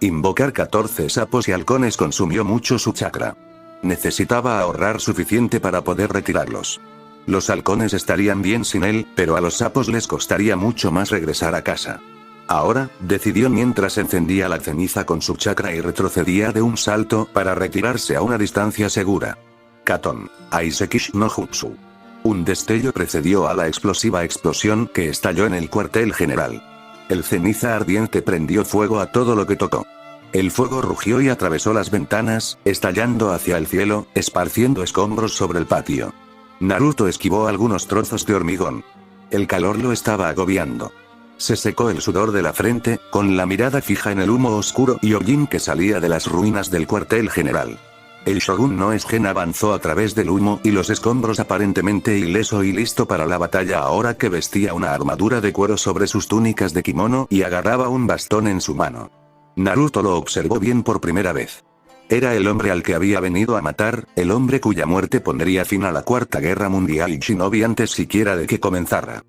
Invocar 14 sapos y halcones consumió mucho su chakra. Necesitaba ahorrar suficiente para poder retirarlos. Los halcones estarían bien sin él, pero a los sapos les costaría mucho más regresar a casa. Ahora, decidió mientras encendía la ceniza con su chakra y retrocedía de un salto para retirarse a una distancia segura. Katon. Aisekish no Jutsu. Un destello precedió a la explosiva explosión que estalló en el cuartel general. El ceniza ardiente prendió fuego a todo lo que tocó. El fuego rugió y atravesó las ventanas, estallando hacia el cielo, esparciendo escombros sobre el patio. Naruto esquivó algunos trozos de hormigón. El calor lo estaba agobiando. Se secó el sudor de la frente, con la mirada fija en el humo oscuro y hollín que salía de las ruinas del cuartel general. El shogun no Sgen avanzó a través del humo y los escombros aparentemente ileso y listo para la batalla ahora que vestía una armadura de cuero sobre sus túnicas de kimono y agarraba un bastón en su mano. Naruto lo observó bien por primera vez. Era el hombre al que había venido a matar, el hombre cuya muerte pondría fin a la Cuarta Guerra Mundial y Shinobi antes siquiera de que comenzara.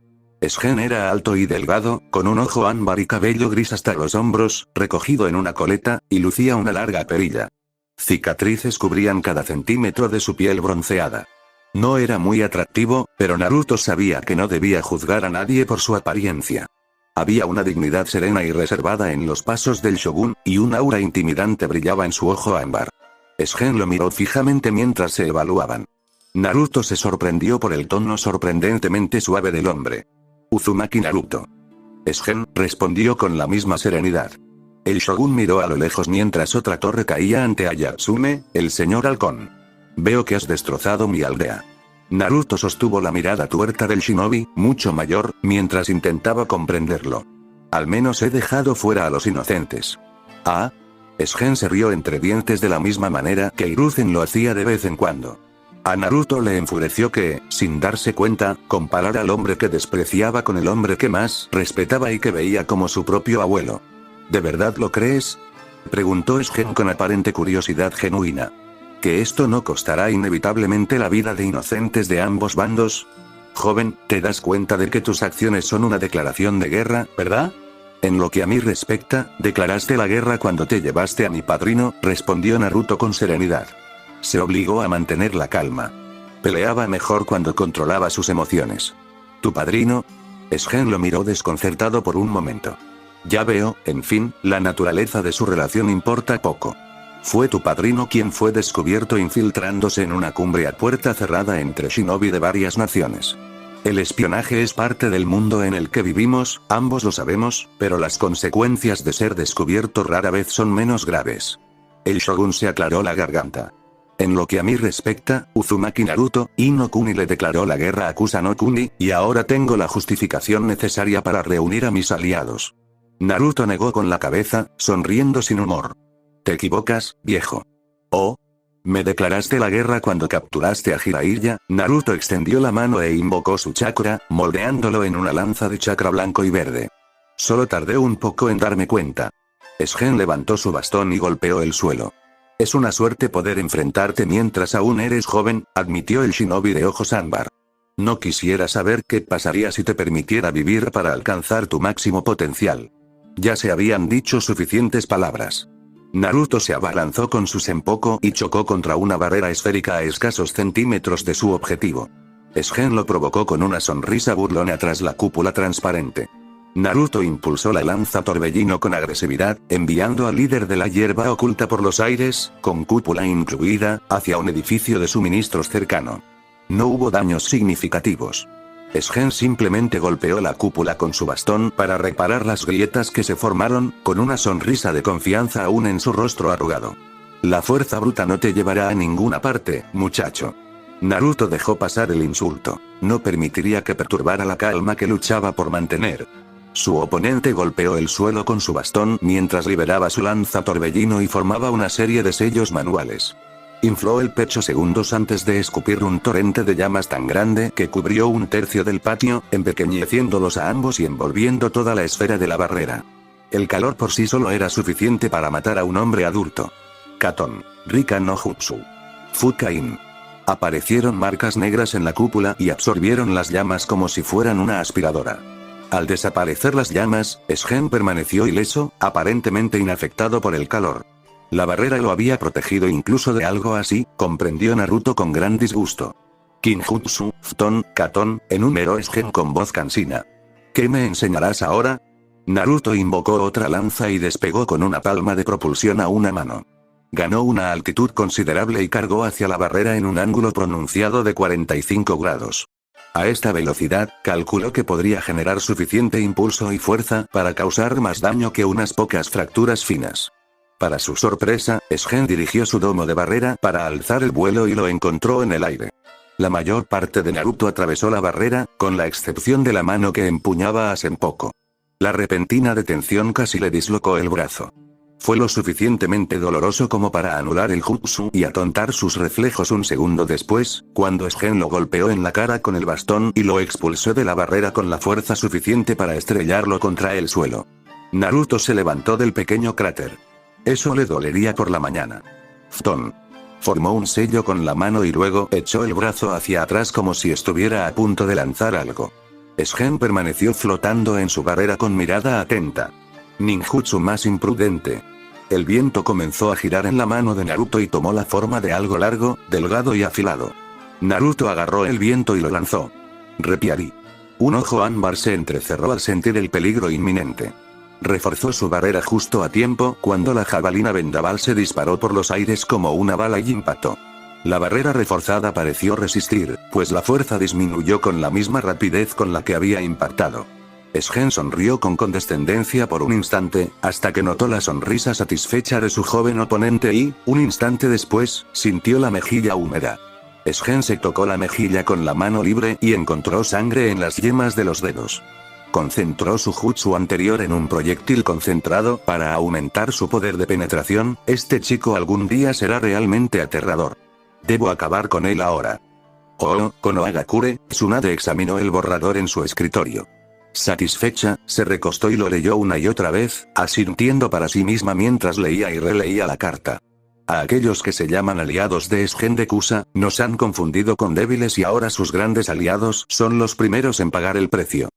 Sgen era alto y delgado, con un ojo ámbar y cabello gris hasta los hombros, recogido en una coleta, y lucía una larga perilla. Cicatrices cubrían cada centímetro de su piel bronceada. No era muy atractivo, pero Naruto sabía que no debía juzgar a nadie por su apariencia. Había una dignidad serena y reservada en los pasos del shogun, y un aura intimidante brillaba en su ojo ámbar. Sgen lo miró fijamente mientras se evaluaban. Naruto se sorprendió por el tono sorprendentemente suave del hombre. Uzumaki Naruto. Sgen respondió con la misma serenidad. El shogun miró a lo lejos mientras otra torre caía ante Ayatsume, el señor halcón. Veo que has destrozado mi aldea. Naruto sostuvo la mirada tuerta del shinobi, mucho mayor, mientras intentaba comprenderlo. Al menos he dejado fuera a los inocentes. Ah. Sgen se rió entre dientes de la misma manera que Hiruzen lo hacía de vez en cuando. A Naruto le enfureció que, sin darse cuenta, comparara al hombre que despreciaba con el hombre que más respetaba y que veía como su propio abuelo. ¿De verdad lo crees? Preguntó Sgen con aparente curiosidad genuina. ¿Que esto no costará inevitablemente la vida de inocentes de ambos bandos? Joven, te das cuenta de que tus acciones son una declaración de guerra, ¿verdad? En lo que a mí respecta, declaraste la guerra cuando te llevaste a mi padrino, respondió Naruto con serenidad. Se obligó a mantener la calma. Peleaba mejor cuando controlaba sus emociones. ¿Tu padrino? Sgen lo miró desconcertado por un momento. Ya veo, en fin, la naturaleza de su relación importa poco. Fue tu padrino quien fue descubierto infiltrándose en una cumbre a puerta cerrada entre shinobi de varias naciones. El espionaje es parte del mundo en el que vivimos, ambos lo sabemos, pero las consecuencias de ser descubierto rara vez son menos graves. El shogun se aclaró la garganta. En lo que a mí respecta, Uzumaki Naruto, Ino-kuni le declaró la guerra a Kusanokuni, y ahora tengo la justificación necesaria para reunir a mis aliados. Naruto negó con la cabeza, sonriendo sin humor. Te equivocas, viejo. Oh. Me declaraste la guerra cuando capturaste a Jiraiya. Naruto extendió la mano e invocó su chakra, moldeándolo en una lanza de chakra blanco y verde. Solo tardé un poco en darme cuenta. Sgen levantó su bastón y golpeó el suelo. Es una suerte poder enfrentarte mientras aún eres joven, admitió el shinobi de ojos ámbar. No quisiera saber qué pasaría si te permitiera vivir para alcanzar tu máximo potencial. Ya se habían dicho suficientes palabras. Naruto se abalanzó con su senpoko y chocó contra una barrera esférica a escasos centímetros de su objetivo. Sgen lo provocó con una sonrisa burlona tras la cúpula transparente. Naruto impulsó la lanza torbellino con agresividad, enviando al líder de la hierba oculta por los aires, con cúpula incluida, hacia un edificio de suministros cercano. No hubo daños significativos. Sgen simplemente golpeó la cúpula con su bastón para reparar las grietas que se formaron, con una sonrisa de confianza aún en su rostro arrugado. La fuerza bruta no te llevará a ninguna parte, muchacho. Naruto dejó pasar el insulto. No permitiría que perturbara la calma que luchaba por mantener. Su oponente golpeó el suelo con su bastón mientras liberaba su lanza torbellino y formaba una serie de sellos manuales. Infló el pecho segundos antes de escupir un torrente de llamas tan grande que cubrió un tercio del patio, empequeñeciéndolos a ambos y envolviendo toda la esfera de la barrera. El calor por sí solo era suficiente para matar a un hombre adulto. Katon. Rika no Jutsu. Fukain. Aparecieron marcas negras en la cúpula y absorbieron las llamas como si fueran una aspiradora. Al desaparecer las llamas, Sgen permaneció ileso, aparentemente inafectado por el calor. La barrera lo había protegido incluso de algo así, comprendió Naruto con gran disgusto. Kinjutsu, Fton, Katon, enumeró Sgen con voz cansina. ¿Qué me enseñarás ahora? Naruto invocó otra lanza y despegó con una palma de propulsión a una mano. Ganó una altitud considerable y cargó hacia la barrera en un ángulo pronunciado de 45 grados. A esta velocidad, calculó que podría generar suficiente impulso y fuerza para causar más daño que unas pocas fracturas finas. Para su sorpresa, Sgen dirigió su domo de barrera para alzar el vuelo y lo encontró en el aire. La mayor parte de Naruto atravesó la barrera, con la excepción de la mano que empuñaba a Senpoko. La repentina detención casi le dislocó el brazo. Fue lo suficientemente doloroso como para anular el jutsu y atontar sus reflejos un segundo después, cuando Sgen lo golpeó en la cara con el bastón y lo expulsó de la barrera con la fuerza suficiente para estrellarlo contra el suelo. Naruto se levantó del pequeño cráter. Eso le dolería por la mañana. Fton. Formó un sello con la mano y luego echó el brazo hacia atrás como si estuviera a punto de lanzar algo. Sgen permaneció flotando en su barrera con mirada atenta. Ninjutsu más imprudente. El viento comenzó a girar en la mano de Naruto y tomó la forma de algo largo, delgado y afilado. Naruto agarró el viento y lo lanzó. Repiari. Un ojo ámbar se entrecerró al sentir el peligro inminente. Reforzó su barrera justo a tiempo cuando la jabalina vendaval se disparó por los aires como una bala y impactó. La barrera reforzada pareció resistir, pues la fuerza disminuyó con la misma rapidez con la que había impactado. Sgen sonrió con condescendencia por un instante, hasta que notó la sonrisa satisfecha de su joven oponente y, un instante después, sintió la mejilla húmeda. Sgen se tocó la mejilla con la mano libre y encontró sangre en las yemas de los dedos. Concentró su jutsu anterior en un proyectil concentrado para aumentar su poder de penetración. Este chico algún día será realmente aterrador. Debo acabar con él ahora. Oh, Konohagakure. Tsunade examinó el borrador en su escritorio. Satisfecha, se recostó y lo leyó una y otra vez, asintiendo para sí misma mientras leía y releía la carta. A aquellos que se llaman aliados de Sgen de Kusa, nos han confundido con débiles y ahora sus grandes aliados son los primeros en pagar el precio.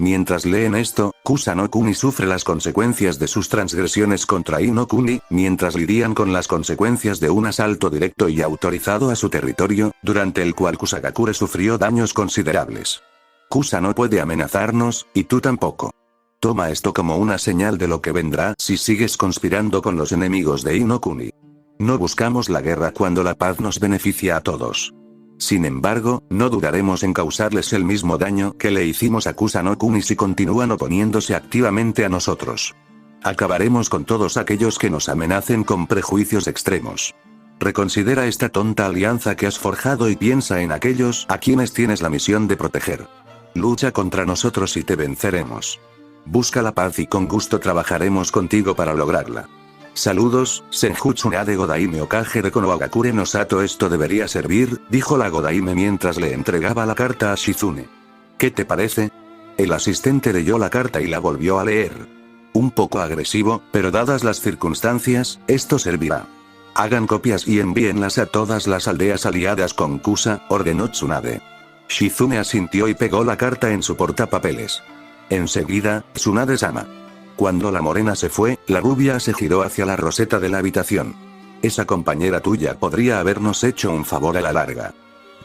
Mientras leen esto, Kusa no Kuni sufre las consecuencias de sus transgresiones contra Ino Kuni, mientras lidian con las consecuencias de un asalto directo y autorizado a su territorio, durante el cual Kusagakure sufrió daños considerables. Kusa no puede amenazarnos, y tú tampoco. Toma esto como una señal de lo que vendrá si sigues conspirando con los enemigos de Ino Kuni. No buscamos la guerra cuando la paz nos beneficia a todos. Sin embargo, no dudaremos en causarles el mismo daño que le hicimos a Kusa no Kuni si continúan oponiéndose activamente a nosotros. Acabaremos con todos aquellos que nos amenacen con prejuicios extremos. Reconsidera esta tonta alianza que has forjado y piensa en aquellos a quienes tienes la misión de proteger. Lucha contra nosotros y te venceremos. Busca la paz y con gusto trabajaremos contigo para lograrla. Saludos, Senju Tsunade Godaime Okage de Konohagakure no Sato. Esto debería servir, dijo la Godaime mientras le entregaba la carta a Shizune. ¿Qué te parece? El asistente leyó la carta y la volvió a leer. Un poco agresivo, pero dadas las circunstancias, esto servirá. Hagan copias y envíenlas a todas las aldeas aliadas con Kusa, ordenó Tsunade. Shizune asintió y pegó la carta en su portapapeles. Enseguida, Tsunade-sama. Cuando la morena se fue, la rubia se giró hacia la roseta de la habitación. Esa compañera tuya podría habernos hecho un favor a la larga.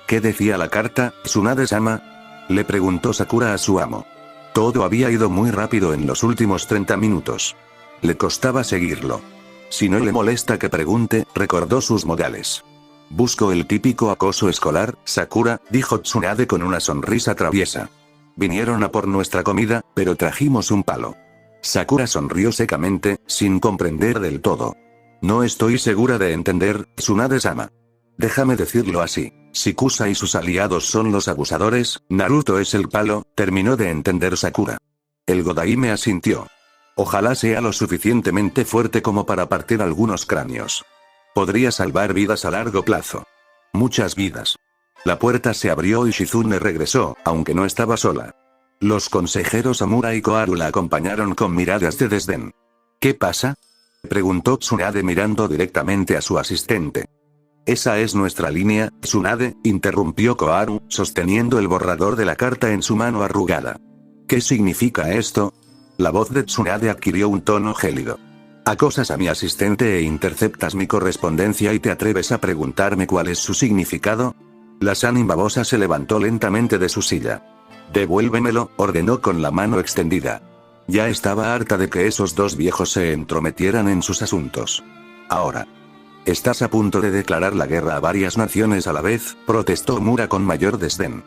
¿Qué decía la carta, Tsunade-sama? Le preguntó Sakura a su amo. Todo había ido muy rápido en los últimos 30 minutos. Le costaba seguirlo. Si no le molesta que pregunte, recordó sus modales. Busco el típico acoso escolar, Sakura, dijo Tsunade con una sonrisa traviesa. Vinieron a por nuestra comida, pero trajimos un palo. Sakura sonrió secamente, sin comprender del todo. No estoy segura de entender, Tsunade-sama. Déjame decirlo así. Si Kusa y sus aliados son los abusadores, Naruto es el palo, terminó de entender Sakura. El Godaime asintió. Ojalá sea lo suficientemente fuerte como para partir algunos cráneos. Podría salvar vidas a largo plazo. Muchas vidas. La puerta se abrió y Shizune regresó, aunque no estaba sola. Los consejeros Amura y Koharu la acompañaron con miradas de desdén. ¿Qué pasa? Preguntó Tsunade mirando directamente a su asistente. Esa es nuestra línea, Tsunade, interrumpió Koharu, sosteniendo el borrador de la carta en su mano arrugada. ¿Qué significa esto? La voz de Tsunade adquirió un tono gélido. Acosas a mi asistente e interceptas mi correspondencia y te atreves a preguntarme cuál es su significado. La Sanin babosa se levantó lentamente de su silla. Devuélvemelo, ordenó con la mano extendida. Ya estaba harta de que esos dos viejos se entrometieran en sus asuntos. Ahora. Estás a punto de declarar la guerra a varias naciones a la vez, protestó Mura con mayor desdén.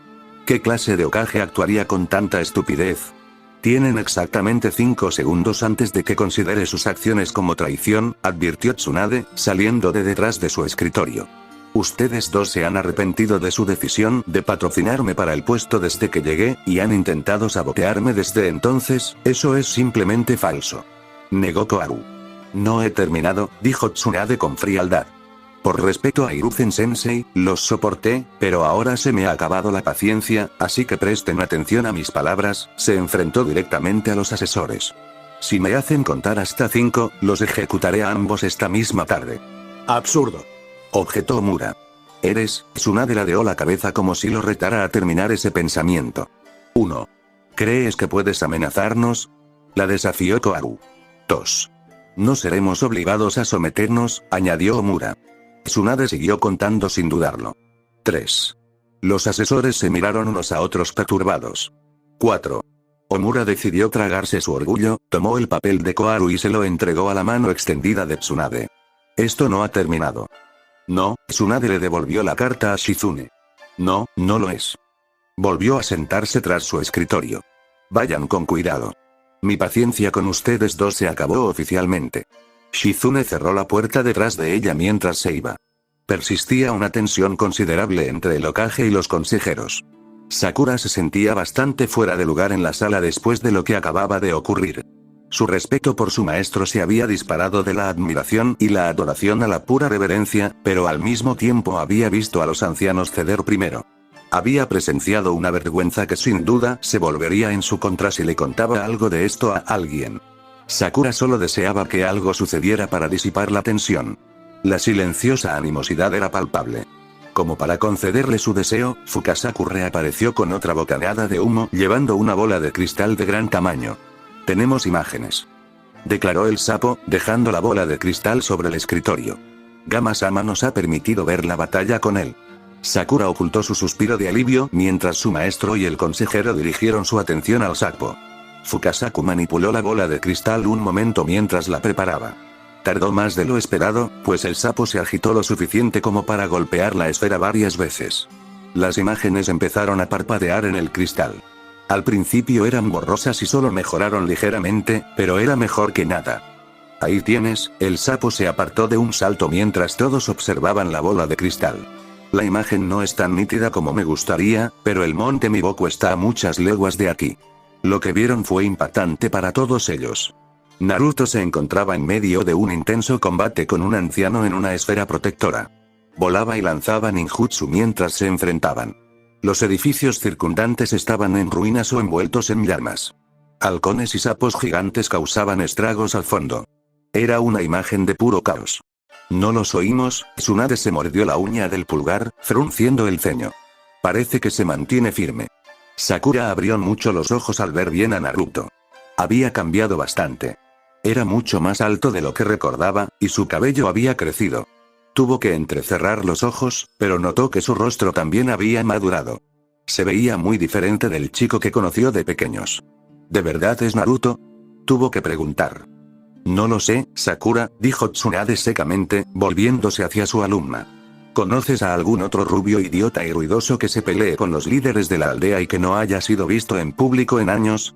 ¿Qué clase de Hokage actuaría con tanta estupidez? Tienen exactamente 5 segundos antes de que considere sus acciones como traición, advirtió Tsunade, saliendo de detrás de su escritorio. Ustedes dos se han arrepentido de su decisión de patrocinarme para el puesto desde que llegué, y han intentado sabotearme desde entonces, eso es simplemente falso. Negó Koharu. No he terminado, dijo Tsunade con frialdad. Por respeto a Hiruzen-sensei, los soporté, pero ahora se me ha acabado la paciencia, así que presten atención a mis palabras, se enfrentó directamente a los asesores. Si me hacen contar hasta 5, los ejecutaré a ambos esta misma tarde. Absurdo. Objetó Mura. Eres, Tsunade ladeó la cabeza como si lo retara a terminar ese pensamiento. 1. ¿Crees que puedes amenazarnos? La desafió Koharu. 2. No seremos obligados a someternos, añadió Mura. Tsunade siguió contando sin dudarlo. 3. Los asesores se miraron unos a otros perturbados. 4. Omura decidió tragarse su orgullo, tomó el papel de Koharu y se lo entregó a la mano extendida de Tsunade. Esto no ha terminado. No, Tsunade le devolvió la carta a Shizune. No, no lo es. Volvió a sentarse tras su escritorio. Vayan con cuidado. Mi paciencia con ustedes dos se acabó oficialmente. Shizune cerró la puerta detrás de ella mientras se iba. Persistía una tensión considerable entre el Hokage y los consejeros. Sakura se sentía bastante fuera de lugar en la sala después de lo que acababa de ocurrir. Su respeto por su maestro se había disparado de la admiración y la adoración a la pura reverencia, pero al mismo tiempo había visto a los ancianos ceder primero. Había presenciado una vergüenza que sin duda se volvería en su contra si le contaba algo de esto a alguien. Sakura solo deseaba que algo sucediera para disipar la tensión. La silenciosa animosidad era palpable. Como para concederle su deseo, Fukasaku reapareció con otra bocanada de humo llevando una bola de cristal de gran tamaño. Tenemos imágenes. Declaró el sapo, dejando la bola de cristal sobre el escritorio. Gama-sama nos ha permitido ver la batalla con él. Sakura ocultó su suspiro de alivio mientras su maestro y el consejero dirigieron su atención al sapo. Fukasaku manipuló la bola de cristal un momento mientras la preparaba. Tardó más de lo esperado, pues el sapo se agitó lo suficiente como para golpear la esfera varias veces. Las imágenes empezaron a parpadear en el cristal. Al principio eran borrosas y solo mejoraron ligeramente, pero era mejor que nada. Ahí tienes, el sapo se apartó de un salto mientras todos observaban la bola de cristal. La imagen no es tan nítida como me gustaría, pero el monte Miboku está a muchas leguas de aquí. Lo que vieron fue impactante para todos ellos. Naruto se encontraba en medio de un intenso combate con un anciano en una esfera protectora. Volaba y lanzaba ninjutsu mientras se enfrentaban. Los edificios circundantes estaban en ruinas o envueltos en llamas. Halcones y sapos gigantes causaban estragos al fondo. Era una imagen de puro caos. No los oímos. Tsunade se mordió la uña del pulgar, frunciendo el ceño. Parece que se mantiene firme. Sakura abrió mucho los ojos al ver bien a Naruto. Había cambiado bastante. Era mucho más alto de lo que recordaba, y su cabello había crecido. Tuvo que entrecerrar los ojos, pero notó que su rostro también había madurado. Se veía muy diferente del chico que conoció de pequeños. ¿De verdad es Naruto? Tuvo que preguntar. No lo sé, Sakura, dijo Tsunade secamente, volviéndose hacia su alumna. ¿Conoces a algún otro rubio idiota y ruidoso que se pelee con los líderes de la aldea y que no haya sido visto en público en años?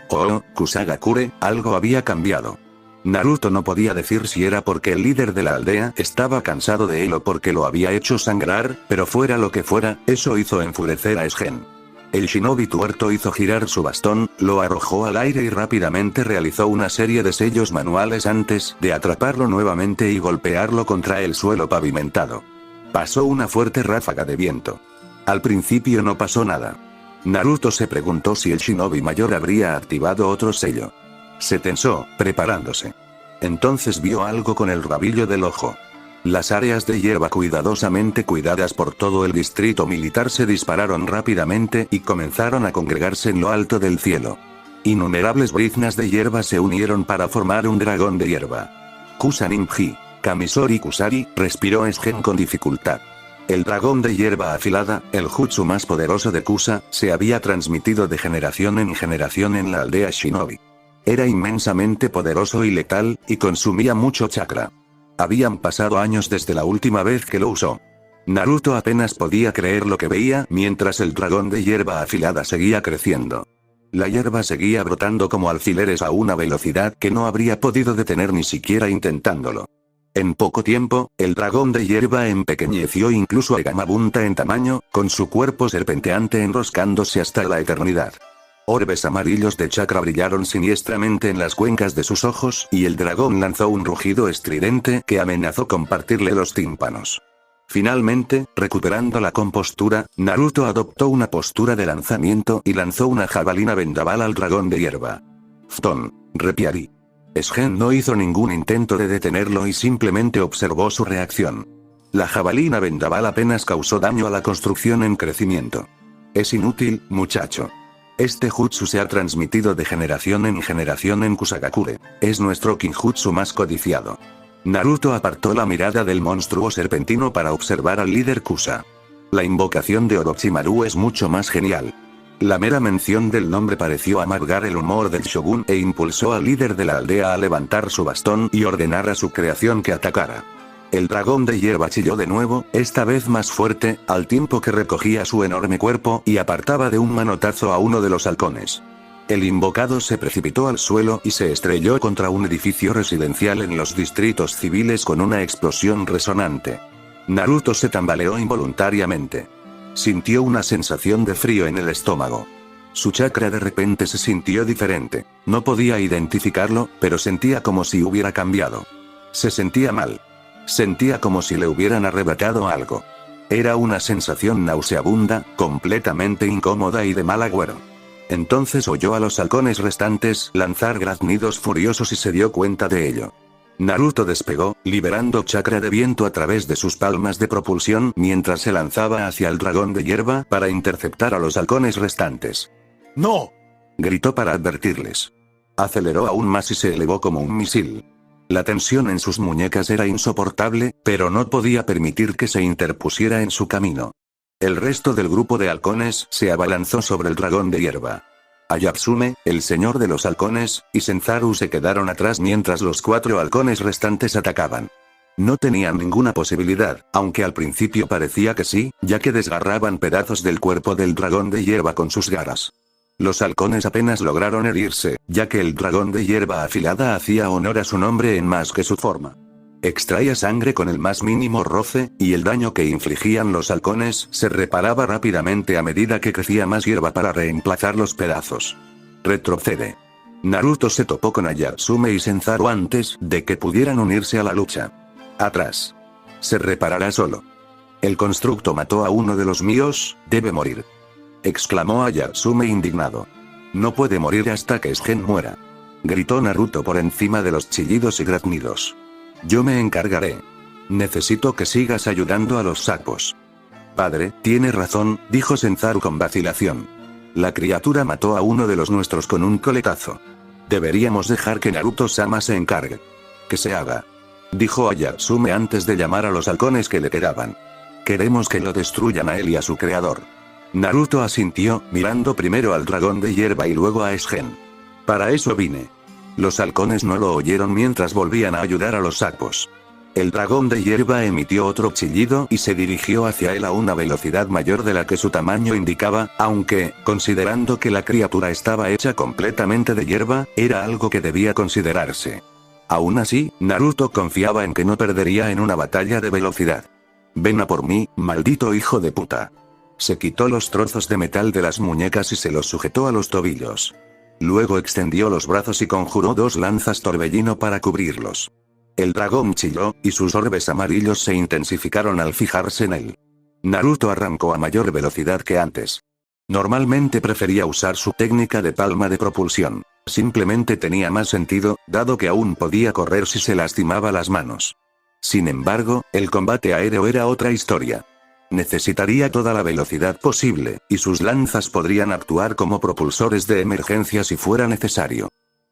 Oh, Kusagakure, algo había cambiado. Naruto no podía decir si era porque el líder de la aldea estaba cansado de él o porque lo había hecho sangrar, pero fuera lo que fuera, eso hizo enfurecer a Sgen. El shinobi tuerto hizo girar su bastón, lo arrojó al aire y rápidamente realizó una serie de sellos manuales antes de atraparlo nuevamente y golpearlo contra el suelo pavimentado. Pasó una fuerte ráfaga de viento. Al principio no pasó nada. Naruto se preguntó si el shinobi mayor habría activado otro sello. Se tensó, preparándose. Entonces vio algo con el rabillo del ojo. Las áreas de hierba cuidadosamente cuidadas por todo el distrito militar se dispararon rápidamente y comenzaron a congregarse en lo alto del cielo. Innumerables briznas de hierba se unieron para formar un dragón de hierba. Kusanin-ji, Kamisori Kusari, respiró Sgen con dificultad. El dragón de hierba afilada, el jutsu más poderoso de Kusa, se había transmitido de generación en generación en la aldea shinobi. Era inmensamente poderoso y letal, y consumía mucho chakra. Habían pasado años desde la última vez que lo usó. Naruto apenas podía creer lo que veía mientras el dragón de hierba afilada seguía creciendo. La hierba seguía brotando como alfileres a una velocidad que no habría podido detener ni siquiera intentándolo. En poco tiempo, el dragón de hierba empequeñeció incluso a Gamabunta en tamaño, con su cuerpo serpenteante enroscándose hasta la eternidad. Orbes amarillos de chakra brillaron siniestramente en las cuencas de sus ojos, y el dragón lanzó un rugido estridente que amenazó con partirle los tímpanos. Finalmente, recuperando la compostura, Naruto adoptó una postura de lanzamiento y lanzó una jabalina vendaval al dragón de hierba. Fton, Repiari. Sgen no hizo ningún intento de detenerlo y simplemente observó su reacción. La jabalina vendaval apenas causó daño a la construcción en crecimiento. Es inútil, muchacho. Este jutsu se ha transmitido de generación en Kusagakure. Es nuestro kinjutsu más codiciado. Naruto apartó la mirada del monstruo serpentino para observar al líder Kusa. La invocación de Orochimaru es mucho más genial. La mera mención del nombre pareció amargar el humor del shogun e impulsó al líder de la aldea a levantar su bastón y ordenar a su creación que atacara. El dragón de hierba chilló de nuevo, esta vez más fuerte, al tiempo que recogía su enorme cuerpo y apartaba de un manotazo a uno de los halcones. El invocado se precipitó al suelo y se estrelló contra un edificio residencial en los distritos civiles con una explosión resonante. Naruto se tambaleó involuntariamente. Sintió una sensación de frío en el estómago. Su chakra de repente se sintió diferente. No podía identificarlo, pero sentía como si hubiera cambiado. Se sentía mal. Sentía como si le hubieran arrebatado algo. Era una sensación nauseabunda, completamente incómoda y de mal agüero. Entonces oyó a los halcones restantes lanzar graznidos furiosos y se dio cuenta de ello. Naruto despegó, liberando chakra de viento a través de sus palmas de propulsión mientras se lanzaba hacia el dragón de hierba para interceptar a los halcones restantes. ¡No! Gritó para advertirles. Aceleró aún más y se elevó como un misil. La tensión en sus muñecas era insoportable, pero no podía permitir que se interpusiera en su camino. El resto del grupo de halcones se abalanzó sobre el dragón de hierba. Ayatsume, el señor de los halcones, y Senzaru se quedaron atrás mientras los 4 halcones restantes atacaban. No tenían ninguna posibilidad, aunque al principio parecía que sí, ya que desgarraban pedazos del cuerpo del dragón de hierba con sus garras. Los halcones apenas lograron herirse, ya que el dragón de hierba afilada hacía honor a su nombre en más que su forma. Extraía sangre con el más mínimo roce, y el daño que infligían los halcones se reparaba rápidamente a medida que crecía más hierba para reemplazar los pedazos. Retrocede. Naruto se topó con Ayatsume y Senzaru antes de que pudieran unirse a la lucha. Atrás. Se reparará solo. El constructo mató a uno de los míos, debe morir. Exclamó Ayatsume indignado. No puede morir hasta que Sgen muera. Gritó Naruto por encima de los chillidos y graznidos. Yo me encargaré. Necesito que sigas ayudando a los sapos. Padre, tiene razón, dijo Senzaru con vacilación. La criatura mató a uno de los nuestros con un coletazo. Deberíamos dejar que Naruto-sama se encargue. Que se haga. Dijo Ayatsume antes de llamar a los halcones que le quedaban. Queremos que lo destruyan a él y a su creador. Naruto asintió, mirando primero al dragón de hierba y luego a Sgen. Para eso vine. Los halcones no lo oyeron mientras volvían a ayudar a los sapos. El dragón de hierba emitió otro chillido y se dirigió hacia él a una velocidad mayor de la que su tamaño indicaba, aunque, considerando que la criatura estaba hecha completamente de hierba, era algo que debía considerarse. Aún así, Naruto confiaba en que no perdería en una batalla de velocidad. Ven a por mí, maldito hijo de puta. Se quitó los trozos de metal de las muñecas y se los sujetó a los tobillos. Luego extendió los brazos y conjuró 2 lanzas torbellino para cubrirlos. El dragón chilló, y sus orbes amarillos se intensificaron al fijarse en él. Naruto arrancó a mayor velocidad que antes. Normalmente prefería usar su técnica de palma de propulsión. Simplemente tenía más sentido, dado que aún podía correr si se lastimaba las manos. Sin embargo, el combate aéreo era otra historia. Necesitaría toda la velocidad posible, y sus lanzas podrían actuar como propulsores de emergencia si fuera necesario.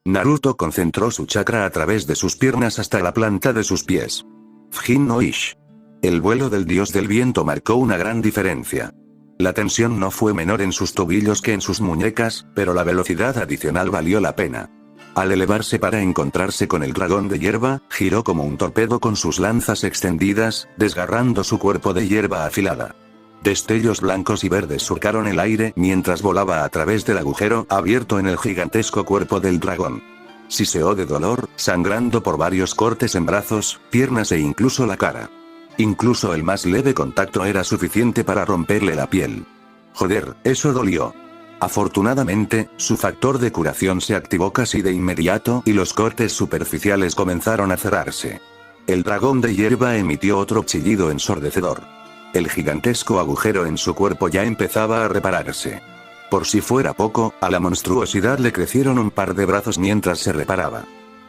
Naruto concentró su chakra a través de sus piernas hasta la planta de sus pies. Fujin no Ish. El vuelo del dios del viento marcó una gran diferencia. La tensión no fue menor en sus tobillos que en sus muñecas, pero la velocidad adicional valió la pena. Al elevarse para encontrarse con el dragón de hierba, giró como un torpedo con sus lanzas extendidas, desgarrando su cuerpo de hierba afilada. Destellos blancos y verdes surcaron el aire mientras volaba a través del agujero abierto en el gigantesco cuerpo del dragón. Siseó de dolor, sangrando por varios cortes en brazos, piernas e incluso la cara. Incluso el más leve contacto era suficiente para romperle la piel. Joder, eso dolió. Afortunadamente, su factor de curación se activó casi de inmediato y los cortes superficiales comenzaron a cerrarse. El dragón de hierba emitió otro chillido ensordecedor. El gigantesco agujero en su cuerpo ya empezaba a repararse. Por si fuera poco, a la monstruosidad le crecieron un par de brazos mientras se reparaba.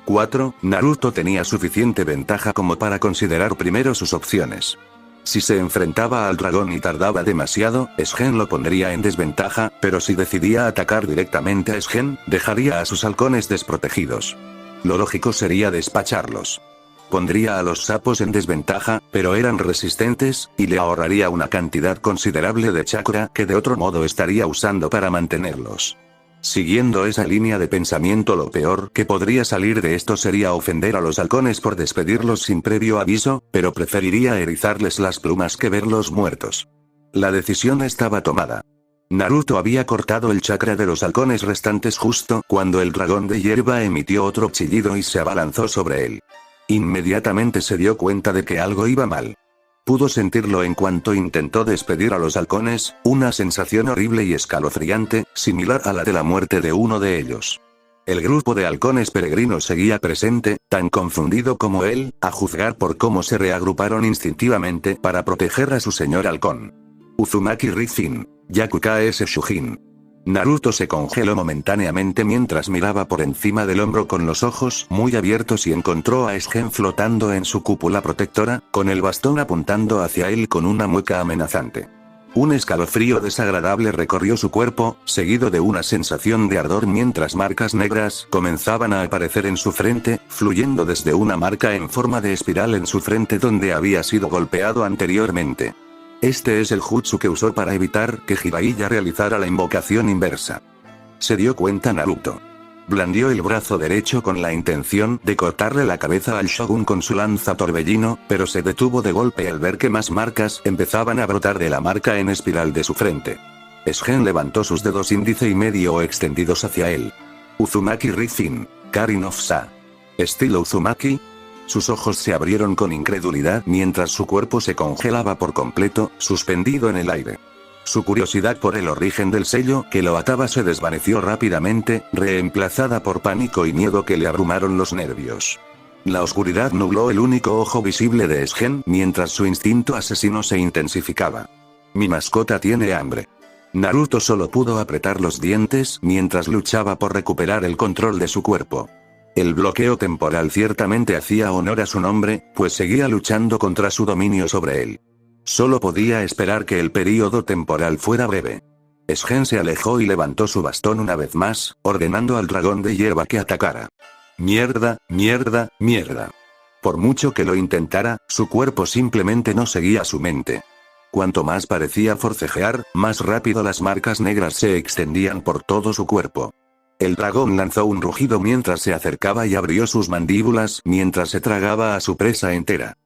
4. Naruto tenía suficiente ventaja como para considerar primero sus opciones. Si se enfrentaba al dragón y tardaba demasiado, Sgen lo pondría en desventaja, pero si decidía atacar directamente a Sgen, dejaría a sus halcones desprotegidos. Lo lógico sería despacharlos. Pondría a los sapos en desventaja, pero eran resistentes, y le ahorraría una cantidad considerable de chakra que de otro modo estaría usando para mantenerlos. Siguiendo esa línea de pensamiento, lo peor que podría salir de esto sería ofender a los halcones por despedirlos sin previo aviso, pero preferiría erizarles las plumas que verlos muertos. La decisión estaba tomada. Naruto había cortado el chakra de los halcones restantes justo cuando el dragón de hierba emitió otro chillido y se abalanzó sobre él. Inmediatamente se dio cuenta de que algo iba mal. Pudo sentirlo en cuanto intentó despedir a los halcones, una sensación horrible y escalofriante, similar a la de la muerte de uno de ellos. El grupo de halcones peregrinos seguía presente, tan confundido como él, a juzgar por cómo se reagruparon instintivamente para proteger a su señor halcón. Uzumaki Rizin. Yaku Ks Shujin. Naruto se congeló momentáneamente mientras miraba por encima del hombro con los ojos muy abiertos y encontró a Sgen flotando en su cúpula protectora, con el bastón apuntando hacia él con una mueca amenazante. Un escalofrío desagradable recorrió su cuerpo, seguido de una sensación de ardor mientras marcas negras comenzaban a aparecer en su frente, fluyendo desde una marca en forma de espiral en su frente donde había sido golpeado anteriormente. Este es el jutsu que usó para evitar que Jiraiya realizara la invocación inversa. Se dio cuenta Naruto. Blandió el brazo derecho con la intención de cortarle la cabeza al Shogun con su lanza torbellino, pero se detuvo de golpe al ver que más marcas empezaban a brotar de la marca en espiral de su frente. Sgen levantó sus dedos índice y medio extendidos hacia él. Uzumaki Rizin. Karin of Sa. ¿Estilo Uzumaki? Sus ojos se abrieron con incredulidad mientras su cuerpo se congelaba por completo, suspendido en el aire. Su curiosidad por el origen del sello que lo ataba se desvaneció rápidamente, reemplazada por pánico y miedo que le abrumaron los nervios. La oscuridad nubló el único ojo visible de Sgen mientras su instinto asesino se intensificaba. Mi mascota tiene hambre. Naruto solo pudo apretar los dientes mientras luchaba por recuperar el control de su cuerpo. El bloqueo temporal ciertamente hacía honor a su nombre, pues seguía luchando contra su dominio sobre él. Solo podía esperar que el período temporal fuera breve. Sgen se alejó y levantó su bastón una vez más, ordenando al dragón de hierba que atacara. Mierda, mierda, mierda. Por mucho que lo intentara, su cuerpo simplemente no seguía su mente. Cuanto más parecía forcejear, más rápido las marcas negras se extendían por todo su cuerpo. El dragón lanzó un rugido mientras se acercaba y abrió sus mandíbulas mientras se tragaba a su presa entera.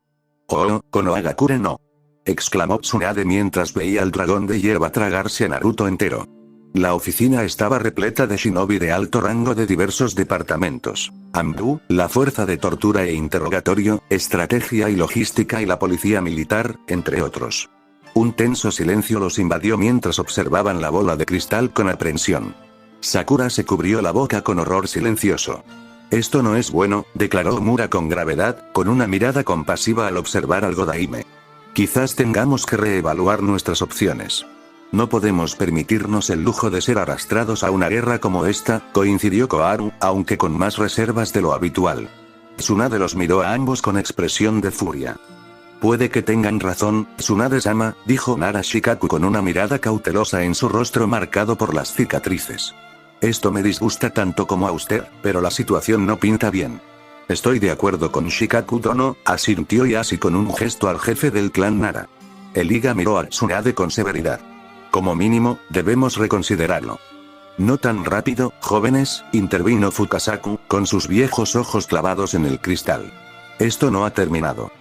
«Oh, Konohagakure no», exclamó Tsunade mientras veía al dragón de hierba tragarse a Naruto entero. La oficina estaba repleta de shinobi de alto rango de diversos departamentos. Anbu, la fuerza de tortura e interrogatorio, estrategia y logística y la policía militar, entre otros. Un tenso silencio los invadió mientras observaban la bola de cristal con aprensión. Sakura se cubrió la boca con horror silencioso. «Esto no es bueno», declaró Mura con gravedad, con una mirada compasiva al observar al Godaime. «Quizás tengamos que reevaluar nuestras opciones. No podemos permitirnos el lujo de ser arrastrados a una guerra como esta», coincidió Koharu, aunque con más reservas de lo habitual. Tsunade los miró a ambos con expresión de furia. «Puede que tengan razón, Tsunade-sama», dijo Nara Shikaku con una mirada cautelosa en su rostro marcado por las cicatrices. «Esto me disgusta tanto como a usted, pero la situación no pinta bien». «Estoy de acuerdo con Shikaku-dono», asintió Yashi con un gesto al jefe del clan Nara. El Iga miró a Tsunade con severidad. «Como mínimo, debemos reconsiderarlo». «No tan rápido, jóvenes», intervino Fukasaku, con sus viejos ojos clavados en el cristal. «Esto no ha terminado».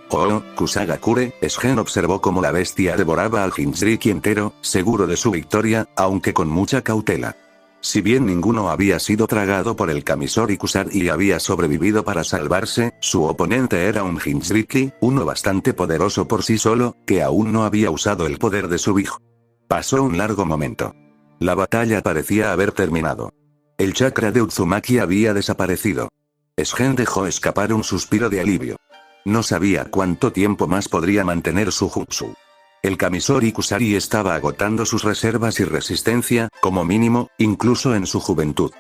«Oh, Kusagakure», Sgen observó cómo la bestia devoraba al Jinchuriki entero, seguro de su victoria, aunque con mucha cautela. Si bien ninguno había sido tragado por el Kamisori Kusari y había sobrevivido para salvarse, su oponente era un Jinchuriki, uno bastante poderoso por sí solo, que aún no había usado el poder de su hijo. Pasó un largo momento. La batalla parecía haber terminado. El chakra de Uzumaki había desaparecido. Sgen dejó escapar un suspiro de alivio. No sabía cuánto tiempo más podría mantener su jutsu. El Kamisori Kusari estaba agotando sus reservas y resistencia, como mínimo, incluso en su juventud.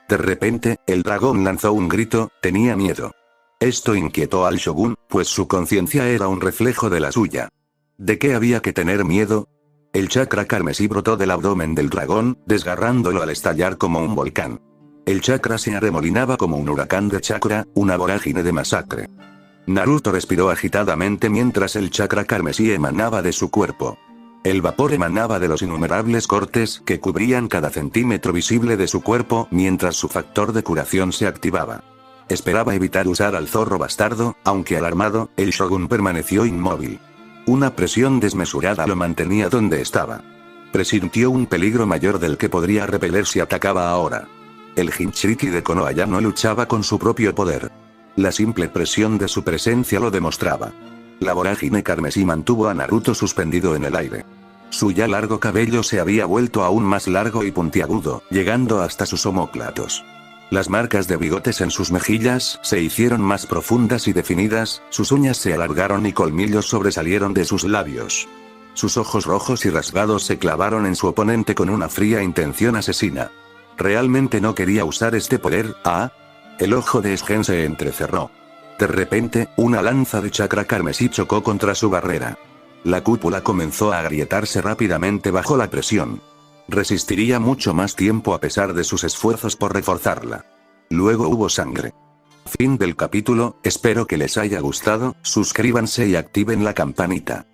De repente, el dragón lanzó un grito, tenía miedo. Esto inquietó al shogun, pues su conciencia era un reflejo de la suya. ¿De qué había que tener miedo? El chakra carmesí brotó del abdomen del dragón, desgarrándolo al estallar como un volcán. El chakra se arremolinaba como un huracán de chakra, una vorágine de masacre. Naruto respiró agitadamente mientras el chakra carmesí emanaba de su cuerpo. El vapor emanaba de los innumerables cortes que cubrían cada centímetro visible de su cuerpo mientras su factor de curación se activaba. Esperaba evitar usar al zorro bastardo, aunque alarmado, el shogun permaneció inmóvil. Una presión desmesurada lo mantenía donde estaba. Presintió un peligro mayor del que podría repeler si atacaba ahora. El Jinchuriki de Konoha ya no luchaba con su propio poder. La simple presión de su presencia lo demostraba. La vorágine carmesí mantuvo a Naruto suspendido en el aire. Su ya largo cabello se había vuelto aún más largo y puntiagudo, llegando hasta sus omóplatos. Las marcas de bigotes en sus mejillas se hicieron más profundas y definidas, sus uñas se alargaron y colmillos sobresalieron de sus labios. Sus ojos rojos y rasgados se clavaron en su oponente con una fría intención asesina. ¿Realmente no quería usar este poder? ¿Ah? El ojo de Sgen se entrecerró. De repente, una lanza de chakra carmesí chocó contra su barrera. La cúpula comenzó a agrietarse rápidamente bajo la presión. Resistiría mucho más tiempo a pesar de sus esfuerzos por reforzarla. Luego hubo sangre. Fin del capítulo, espero que les haya gustado, suscríbanse y activen la campanita.